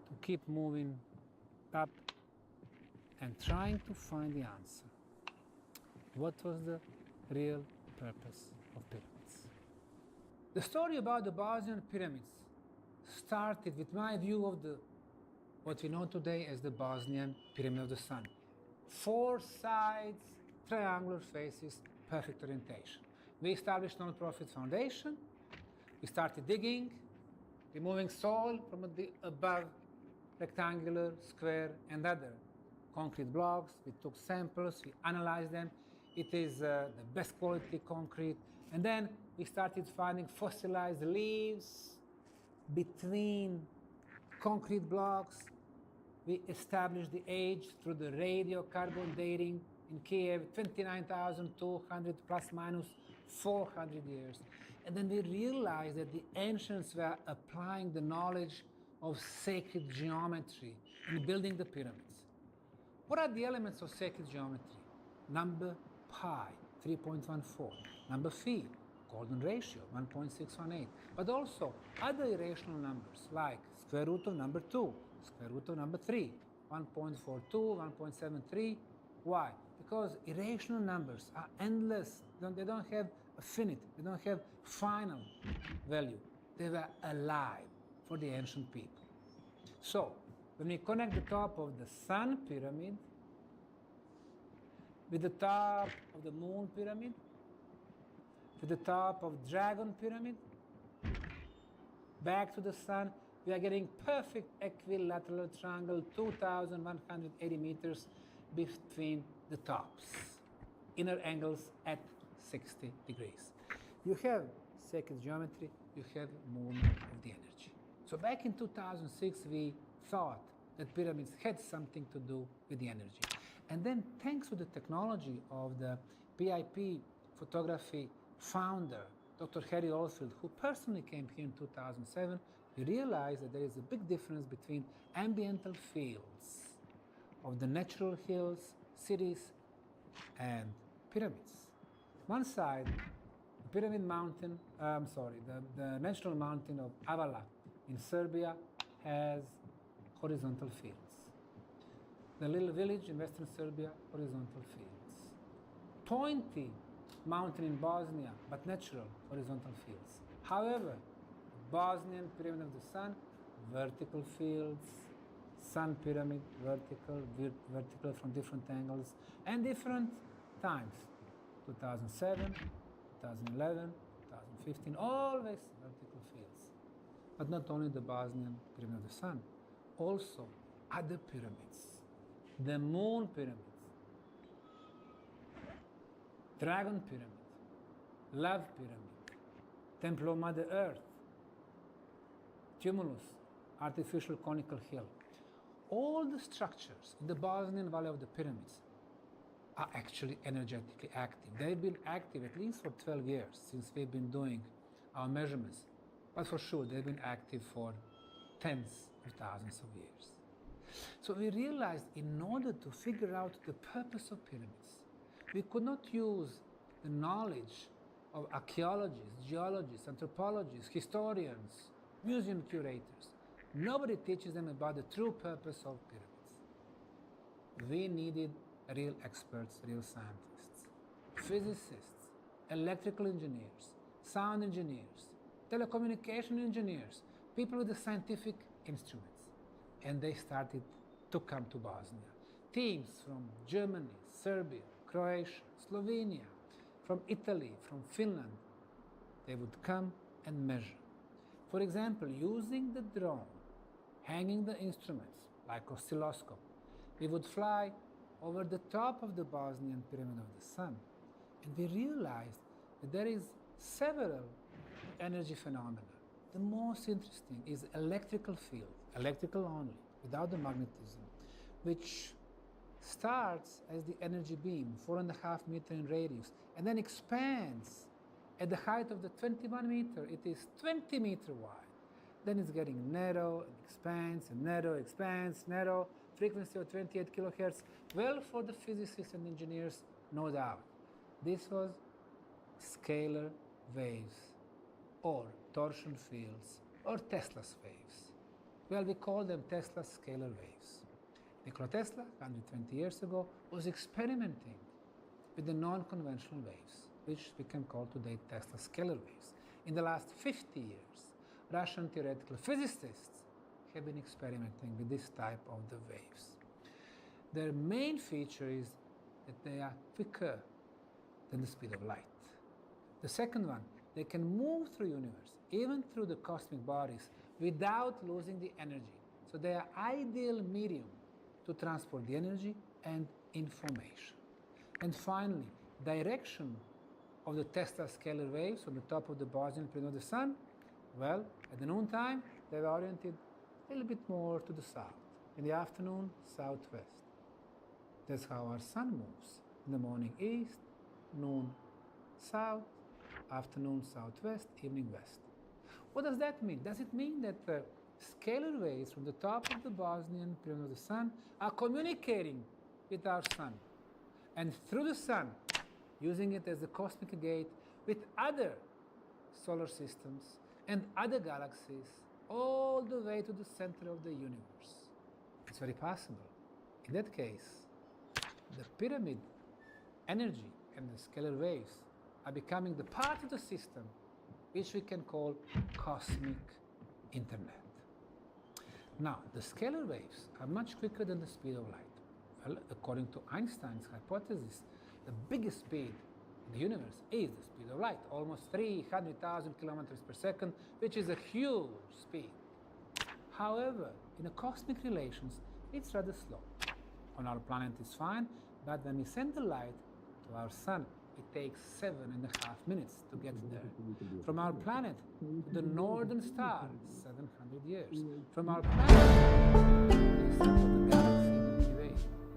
to keep moving up and trying to find the answer. What was the real purpose of pyramids? The story about the Bosnian pyramids started with my view of what we know today as the Bosnian Pyramid of the Sun. 4 sides, triangular faces, perfect orientation. We established a non-profit foundation. We started digging, removing soil from the above rectangular, square, and other concrete blocks. We took samples, we analyzed them. It is the best quality concrete. And then we started finding fossilized leaves between concrete blocks. We established the age through the radiocarbon dating in Kiev, 29,200 plus minus 400 years. And then we realized that the ancients were applying the knowledge of sacred geometry in building the pyramids. What are the elements of sacred geometry? Number pi, 3.14. Number phi, golden ratio, 1.618. But also other irrational numbers like square root of number 2, square root of number 3, 1.42, 1.73. Why? Because irrational numbers are endless. They don't have a finite. They don't have final value. They were alive for the ancient people. So, when we connect the top of the Sun Pyramid with the top of the Moon Pyramid, with the top of Dragon Pyramid, back to the Sun, we are getting perfect equilateral triangle, 2,180 meters between the tops. Inner angles at 60 degrees. You have sacred geometry, you have movement of the energy. So back in 2006, we thought that pyramids had something to do with the energy. And then thanks to the technology of the PIP photography founder, Dr. Harry Oldfield, who personally came here in 2007, we realized that there is a big difference between ambiental fields of the natural hills, cities, and pyramids. One side, the pyramid mountain, the natural mountain of Avala in Serbia has horizontal fields. The little village in western Serbia, horizontal fields. Pointy mountain in Bosnia, but natural horizontal fields. However, Bosnian Pyramid of the Sun, vertical fields, Sun Pyramid, vertical from different angles and different times. 2007, 2011, 2015, always vertical fields. But not only the Bosnian Pyramid of the Sun, also other pyramids. The Moon Pyramid, Dragon Pyramid, Love Pyramid, Temple of Mother Earth, tumulus, artificial conical hill. All the structures in the Bosnian Valley of the Pyramids are actually energetically active. They've been active at least for 12 years since we've been doing our measurements. But for sure, they've been active for tens of thousands of years. So we realized in order to figure out the purpose of pyramids, we could not use the knowledge of archaeologists, geologists, anthropologists, historians, museum curators. Nobody teaches them about the true purpose of pyramids. We needed real experts, real scientists, physicists, electrical engineers, sound engineers, telecommunication engineers, people with the scientific instruments. And they started to come to Bosnia. Teams from Germany, Serbia, Croatia, Slovenia, from Italy, from Finland, they would come and measure. For example, using the drone, hanging the instruments like oscilloscope, we would fly over the top of the Bosnian Pyramid of the Sun, and we realized that there is several energy phenomena. The most interesting is electrical field, electrical only, without the magnetism, which starts as the energy beam, 4.5 meter in radius, and then expands at the height of the 21 meter. It is 20 meter wide. Then it's getting narrow, and expands, and narrow, expands, narrow, frequency of 28 kilohertz. Well, for the physicists and engineers, no doubt. This was scalar waves, or torsion fields, or Tesla's waves. Well, we call them Tesla's scalar waves. Nikola Tesla, 120 years ago, was experimenting with the non-conventional waves, which we can call today Tesla scalar waves. In the last 50 years, Russian theoretical physicists have been experimenting with this type of the waves. Their main feature is that they are quicker than the speed of light. The second one, they can move through the universe, even through the cosmic bodies, without losing the energy. So they are ideal medium to transport the energy and information. And finally, direction of the Tesla scalar waves on the top of the Bosnian Pyramid of the Sun, well, at the noontime, they're oriented a little bit more to the south. In the afternoon, southwest. That's how our sun moves. In the morning, east, noon, south, afternoon, southwest, evening, west. What does that mean? Does it mean that the scalar waves from the top of the Bosnian Pyramid of the Sun are communicating with our sun, and through the sun, using it as a cosmic gate with other solar systems and other galaxies all the way to the center of the universe? It's very possible. In that case, the pyramid energy and the scalar waves are becoming the part of the system which we can call cosmic internet. Now, the scalar waves are much quicker than the speed of light. Well, according to Einstein's hypothesis, the biggest speed in the universe is the speed of light, almost 300,000 kilometers per second, which is a huge speed. However, in a cosmic relations, it's rather slow. On our planet it's fine, but when we send the light to our sun, it takes 7.5 minutes to get there. From our planet to the northern star, 700 years. From our planet to the center of the galaxy, the Milky Way,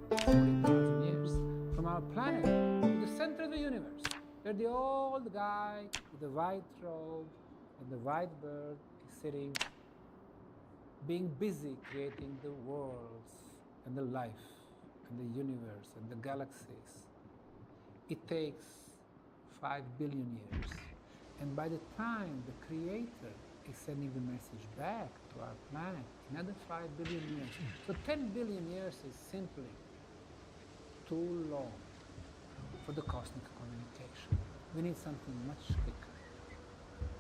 40,000 years. From our planet to the center of the universe, where the old guy with the white robe and the white bird is sitting, being busy creating the worlds and the life and the universe and the galaxies. It takes 5 billion years. And by the time the Creator is sending the message back to our planet, another 5 billion years. So 10 billion years is simply too long for the cosmic communication. We need something much quicker.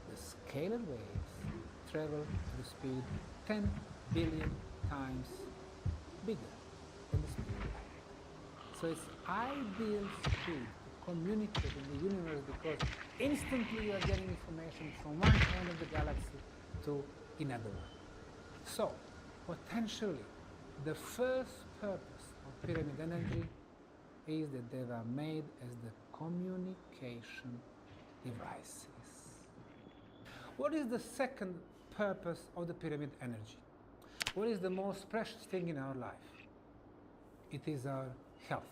The scalar waves travel at the speed 10 billion times bigger than the speed of light. So it's ideal speed to communicate in the universe because instantly you are getting information from one end of the galaxy to another one. So potentially the first purpose of pyramid energy is that they were made as the communication devices. What is the second purpose of the pyramid energy? What is the most precious thing in our life? It is our health,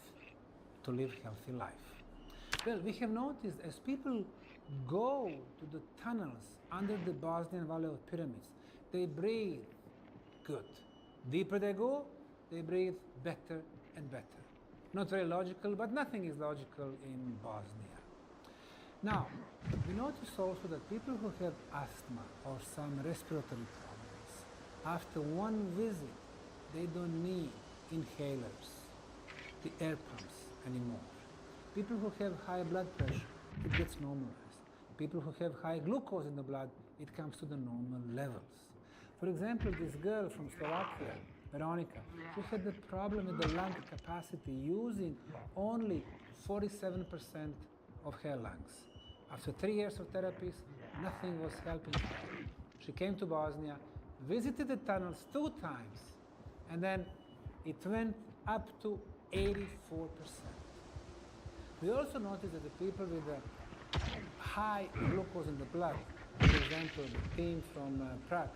to live healthy life. Well, we have noticed as people go to the tunnels under the Bosnian Valley of Pyramids, they breathe good. Deeper they go, they breathe better and better. Not very logical, but nothing is logical in Bosnia. Now, we notice also that people who have asthma or some respiratory problems, after one visit, they don't need inhalers, the air pumps anymore. People who have high blood pressure, it gets normalized. People who have high glucose in the blood, it comes to the normal levels. For example, this girl from Slovakia, Veronica, she had the problem with the lung capacity using only 47% of her lungs. After 3 years of therapies, nothing was helping her. She came to Bosnia, visited the tunnels 2 times, and then it went up to 84%. We also noticed that the people with the high glucose in the blood, for example, the team from Prague,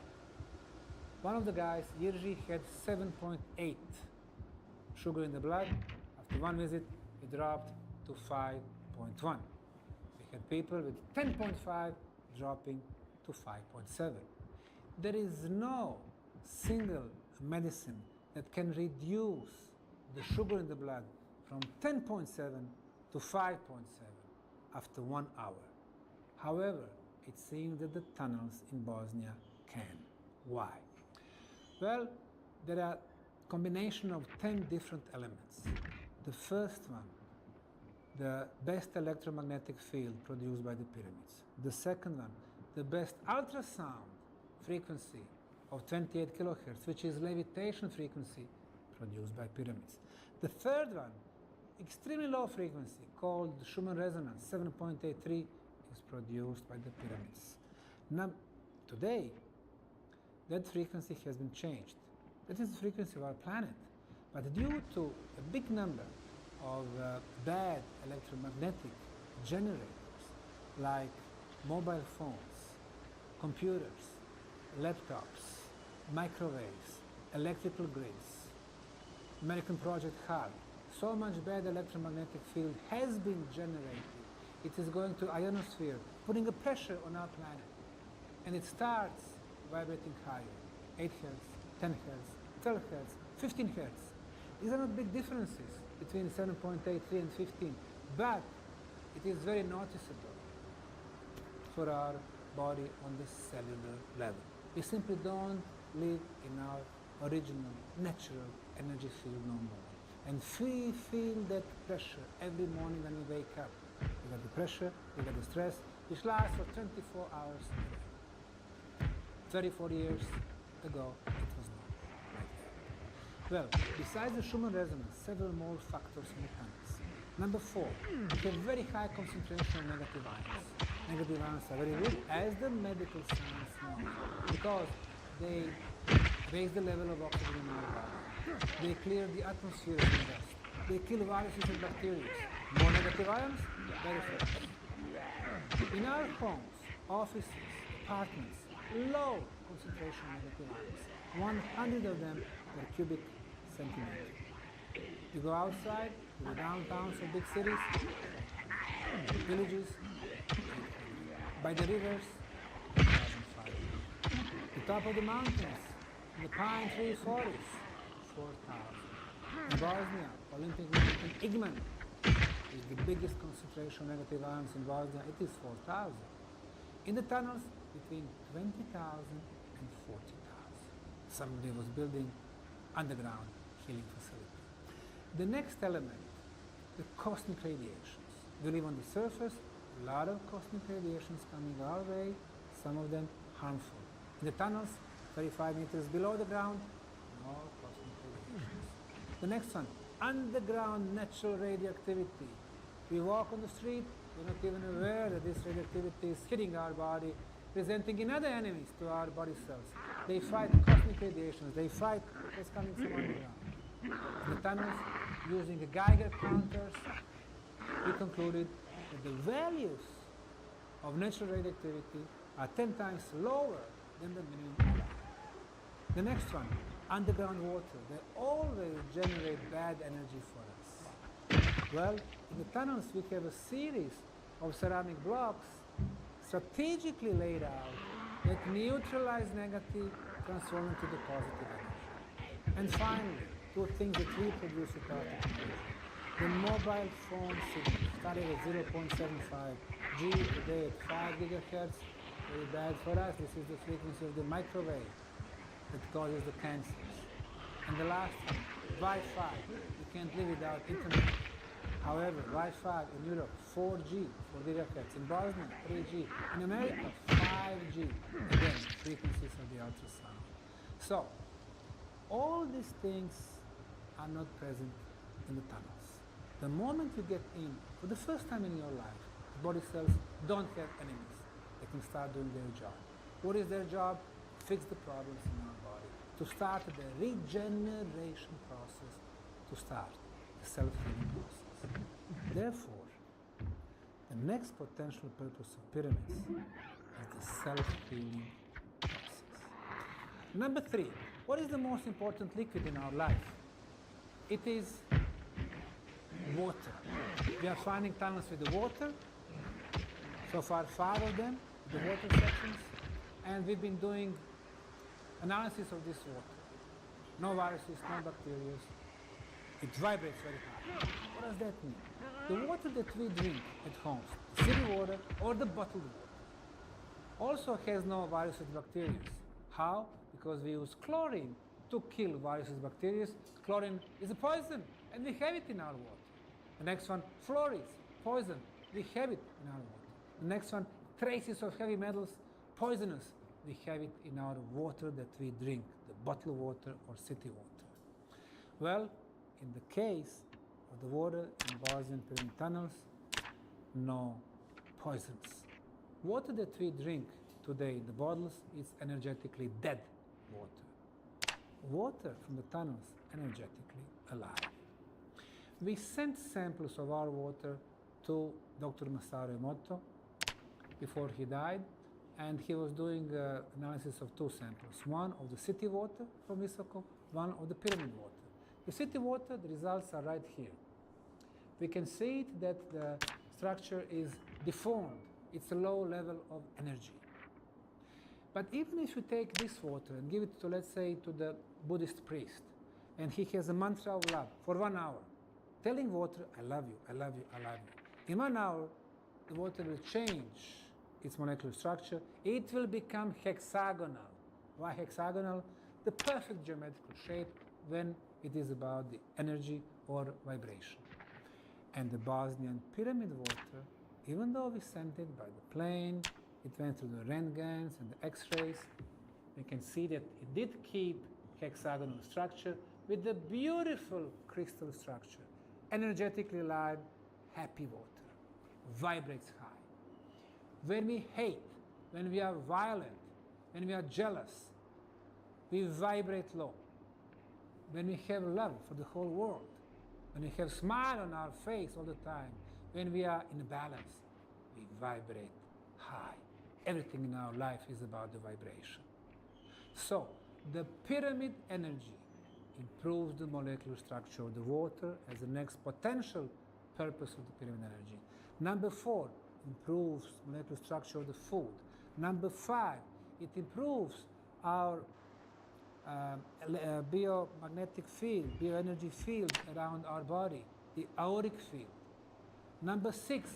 one of the guys, Jiří, had 7.8 sugar in the blood. After one visit, it dropped to 5.1. We had people with 10.5 dropping to 5.7. There is no single medicine that can reduce the sugar in the blood from 10.7 to 5.7 after 1 hour. However, it seems that the tunnels in Bosnia can. Why? Well, there are a combination of 10 different elements. The first one, the best electromagnetic field produced by the pyramids. The second one, the best ultrasound frequency of 28 kilohertz, which is levitation frequency produced by pyramids. The third one, extremely low frequency called Schumann resonance, 7.83, is produced by the pyramids. Now, today, that frequency has been changed. That is the frequency of our planet. But due to a big number of bad electromagnetic generators, like mobile phones, computers, laptops, microwaves, electrical grids, American Project HARP, so much bad electromagnetic field has been generated. It is going to ionosphere, putting a pressure on our planet. And it starts vibrating higher, 8 hertz, 10 hertz, 12 hertz, 15 hertz. These are not big differences between 7.83 and 15, but it is very noticeable for our body on the cellular level. We simply don't live in our original, natural energy field no more. And we feel that pressure every morning when we wake up. We got the pressure, we got the stress, which lasts for 24 hours a day. 34 years ago, it was not like that. Well, besides the Schumann resonance, several more factors in the tunnels. Number 4, we have very high concentration of negative ions. Negative ions are very good, as the medical science knows, because they raise the level of oxygen in our body. They clear the atmosphere of dust. They kill viruses and bacteria. More negative ions, very fast. In our homes, offices, apartments, low concentration of negative ions, 100 of them per cubic centimeter. You go outside, to the downtowns of big cities, villages, by the rivers, 1,500. The top of the mountains, the pine tree forests, 4,000. In Bosnia, Olympic Mountain Igman is the biggest concentration of negative ions in Bosnia. It is 4,000. In the tunnels, between 20,000 and 40,000. Somebody was building underground healing facility. The next element, the cosmic radiations. We live on the surface, a lot of cosmic radiations coming our way, some of them harmful. In the tunnels, 35 meters below the ground, no cosmic radiations. The next one, underground natural radioactivity. We walk on the street, we're not even aware that this radioactivity is hitting our body, presenting another enemies to our body cells. They fight cosmic radiations, they fight what's coming from underground. In the tunnels, using the Geiger counters, we concluded that the values of natural radioactivity are 10 times lower than the minimum allowed. The next one, underground water. They always generate bad energy for us. Well, in the tunnels we have a series of ceramic blocks strategically laid out that neutralize negative, transform into the positive energy. And finally, two things that we produce without technology. The mobile phone signal started at 0.75 G, today at 5 gigahertz. Very bad for us. This is the frequency of the microwave that causes the cancers. And the last one, Wi-Fi. You can't live without internet. However, Wi-Fi in Europe, 4G, 4 gigahertz. In Bosnia, 3G. In America, 5G. Again, frequencies of the ultrasound. So, all these things are not present in the tunnels. The moment you get in, for the first time in your life, the body cells don't have enemies. They can start doing their job. What is their job? Fix the problems in our body. To start the regeneration process, to start the self-healing process. Therefore, the next potential purpose of pyramids is the self-healing process. Number 3, what is the most important liquid in our life? It is water. We are finding tunnels with the water. So far, 5 of them, the water sections. And we've been doing analysis of this water. No viruses, no bacteria. It vibrates very high. What does that mean? The water that we drink at home, the city water or the bottled water, also has no viruses, bacteria. How? Because we use chlorine to kill viruses, bacteria. Chlorine is a poison, and we have it in our water. The next one, fluorides, poison. We have it in our water. The next one, traces of heavy metals, poisonous. We have it in our water that we drink, the bottled water or city water. Well, in the case of the water in Bosnian pyramid tunnels, no poisons. Water that we drink today in the bottles is energetically dead water. Water from the tunnels, energetically alive. We sent samples of our water to Dr. Masaru Emoto before he died, and he was doing analysis of 2 samples. One of the city water from Visoko, one of the pyramid water. The city water, the results are right here. We can see it that the structure is deformed. It's a low level of energy. But even if you take this water and give it to, let's say, to the Buddhist priest, and he has a mantra of love for 1 hour, telling water, I love you, I love you, I love you. In 1 hour, the water will change its molecular structure. It will become hexagonal. Why hexagonal? The perfect geometrical shape when it is about the energy or vibration. And the Bosnian pyramid water, even though we sent it by the plane, it went through the Röntgens and the X-rays, we can see that it did keep hexagonal structure with the beautiful crystal structure, energetically alive, happy water, vibrates high. When we hate, when we are violent, when we are jealous, we vibrate low. When we have love for the whole world, when we have smile on our face all the time, when we are in balance, we vibrate high. Everything in our life is about the vibration. So, the pyramid energy improves the molecular structure of the water as the next potential purpose of the pyramid energy. Number 4, improves molecular structure of the food. Number 5, it improves our biomagnetic field, bioenergy field around our body, the auric field. Number 6,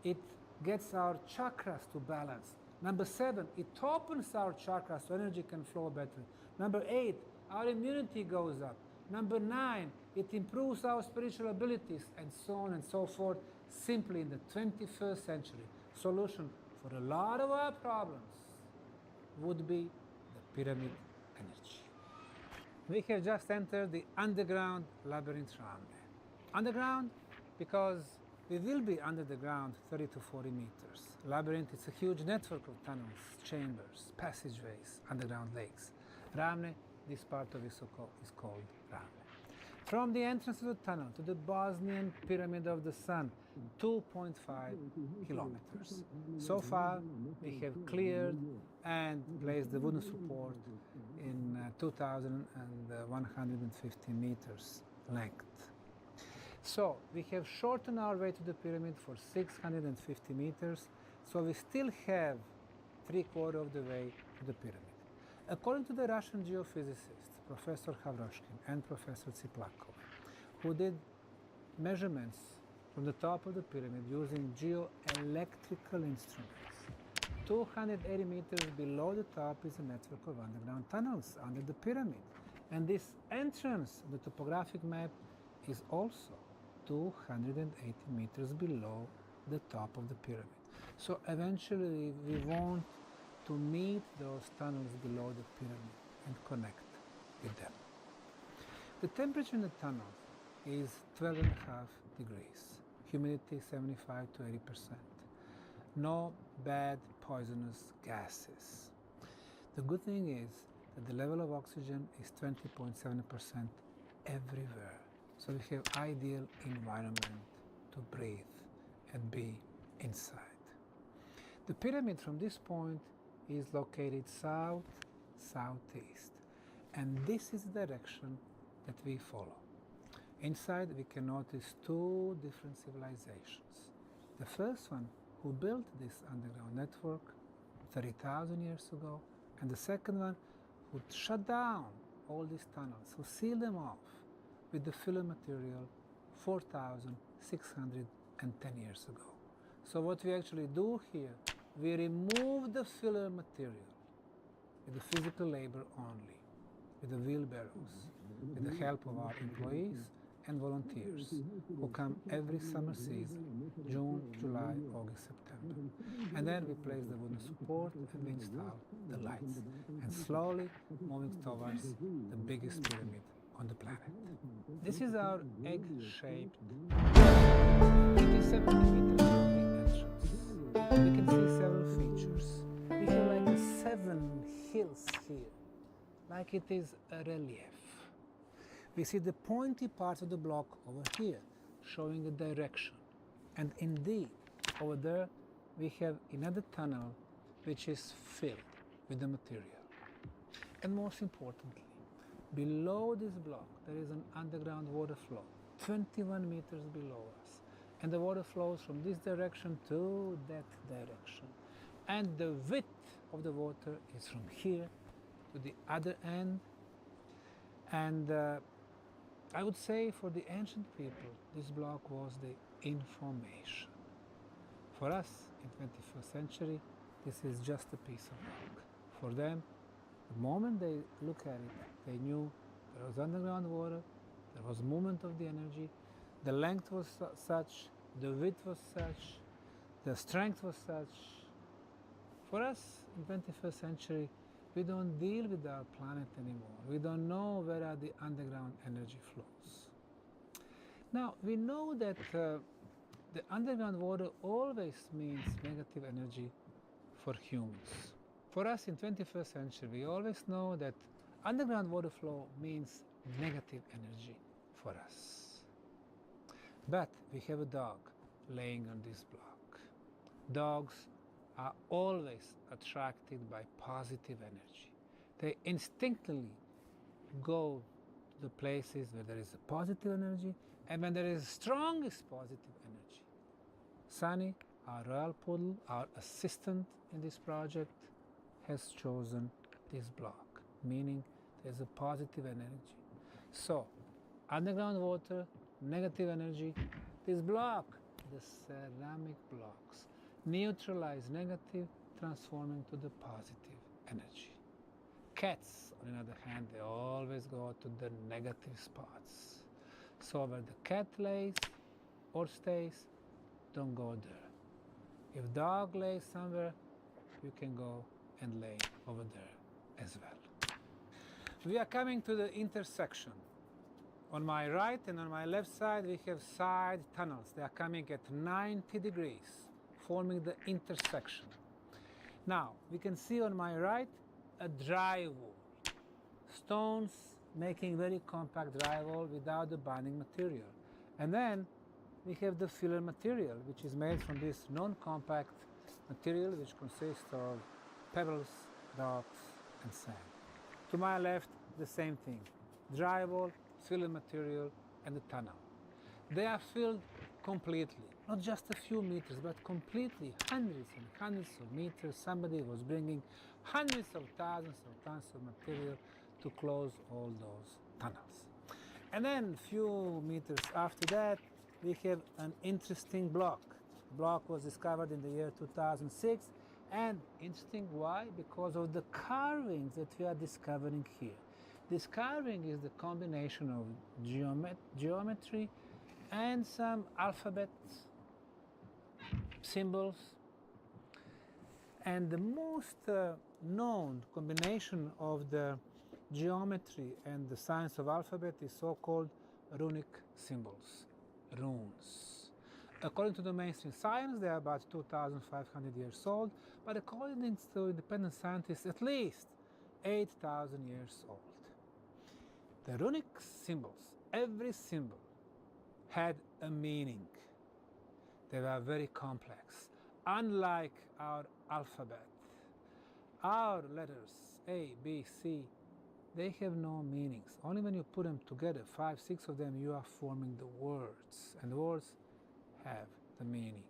it gets our chakras to balance. Number 7, it opens our chakras so energy can flow better. Number 8, our immunity goes up. Number 9, it improves our spiritual abilities, and so on and so forth. Simply in the 21st century, solution for a lot of our problems would be the pyramid energy. We have just entered the underground labyrinth Ramne. Underground because we will be under the ground 30 to 40 meters. Labyrinth is a huge network of tunnels, chambers, passageways, underground lakes. Ramne, this part of Visoko is called Ramne. From the entrance to the tunnel to the Bosnian Pyramid of the Sun, 2.5 kilometers. So far, we have cleared and placed the wooden support in 2,150 meters length. So we have shortened our way to the pyramid for 650 meters, so we still have 3/4 of the way to the pyramid. According to the Russian geophysicists, Professor Havroshkin and Professor Tsiplakov, who did measurements from the top of the pyramid using geoelectrical instruments, 280 meters below the top is a network of underground tunnels under the pyramid. And this entrance on the topographic map is also 280 meters below the top of the pyramid. So eventually we want to meet those tunnels below the pyramid and connect with them. The temperature in the tunnels is 12.5 degrees, humidity 75 to 80%. No bad poisonous gases. The good thing is that the level of oxygen is 20.7% everywhere. So we have ideal environment to breathe and be inside. The pyramid from this point is located south-southeast, and this is the direction that we follow. Inside we can notice two different civilizations. The first one who built this underground network 30,000 years ago, and the second one who shut down all these tunnels, who sealed them off with the filler material 4,610 years ago. So what we actually do here, we remove the filler material with the physical labor only, with the wheelbarrows, with the help of our employees and volunteers who come every summer season, June, July, August, September. And then we place the wooden support and we install the lights, and slowly moving towards the biggest pyramid on the planet. This is our egg-shaped 87 meters from the entrance. We can see several features. We have like 7 hills here, like it is a relief. We see the pointy part of the block over here, showing a direction. And indeed, over there, we have another tunnel which is filled with the material. And most importantly, below this block, there is an underground water flow, 21 meters below us. And the water flows from this direction to that direction. And the width of the water is from here to the other end. And I would say for the ancient people, this block was the information. For us, in 21st century, this is just a piece of rock. For them, the moment they look at it, they knew there was underground water, there was movement of the energy, the length was such, the width was such, the strength was such. For us, in 21st century, we don't deal with our planet anymore. We don't know where are the underground energy flows. Now, we know that the underground water always means negative energy for humans. For us in 21st century, we always know that underground water flow means negative energy for us. But we have a dog laying on this block. Dogs are always attracted by positive energy. They instinctively go to the places where there is a positive energy and when there is strongest positive energy. Sunny, our royal poodle, our assistant in this project, has chosen this block, meaning there's a positive energy. So, underground water, negative energy, this block, the ceramic blocks, neutralize negative, transforming to the positive energy. Cats, on the other hand, they always go to the negative spots. So where the cat lays or stays, don't go there. If dog lays somewhere, you can go and lay over there as well. We are coming to the intersection. On my right and on my left side, we have side tunnels. They are coming at 90 degrees, forming the intersection. Now, we can see on my right a dry wall. Stones making very compact drywall without the binding material. And then we have the filler material, which is made from this non-compact material, which consists of pebbles, rocks, and sand. To my left, the same thing. Drywall, filler material, and the tunnel. They are filled completely, not just a few meters, but completely, hundreds and hundreds of meters. Somebody was bringing hundreds of thousands of tons of material to close all those tunnels. And then a few meters after that, we have an interesting block. The block was discovered in the year 2006, and interesting why? Because of the carvings that we are discovering here. This carving is the combination of geometry and some alphabet symbols. And the most known combination of the geometry and the science of alphabet is so-called runic symbols, runes. According to the mainstream science, they are about 2,500 years old, but according to independent scientists, at least 8,000 years old. The runic symbols, every symbol, had a meaning. They were very complex, unlike our alphabet. Our letters, A, B, C, they have no meanings. Only when you put them together, 5, 6 of them, you are forming the words, and the words have the meaning.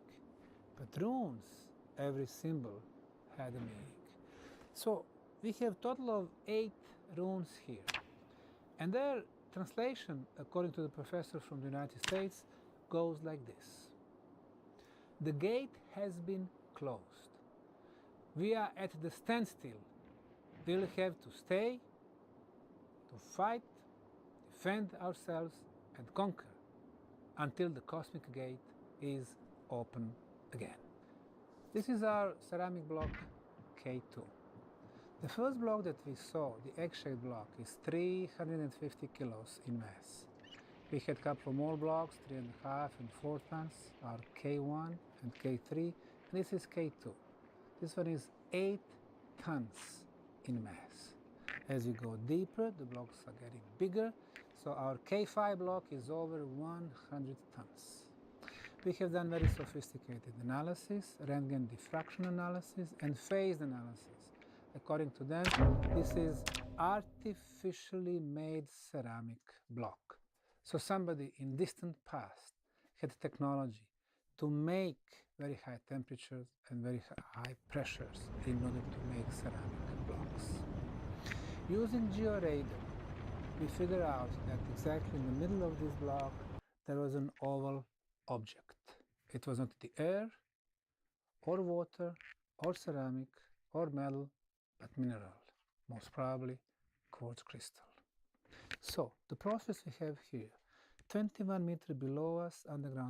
But runes, every symbol had a meaning. So we have a total of 8 runes here. And their translation, according to the professor from the United States, goes like this. The gate has been closed. We are at the standstill. We'll have to stay, to fight, defend ourselves, and conquer until the cosmic gate is open again. This is our ceramic block K2. The first block that we saw, the egg-shaped block, is 350 kilos in mass. We had a couple of more blocks, 3.5 and 4 tons, are K1 and K3, and this is K2. This one is 8 tons in mass. As we go deeper, the blocks are getting bigger, so our K5 block is over 100 tons. We have done very sophisticated analysis, Röntgen diffraction analysis, and phased analysis. According to them, this is artificially made ceramic block. So somebody in distant past had technology to make very high temperatures and very high pressures in order to make ceramic blocks. Using georadar, we figured out that exactly in the middle of this block there was an oval object. It was not the air, or water, or ceramic, or metal, but mineral, most probably quartz crystal. So the process we have here, 21 meters below us underground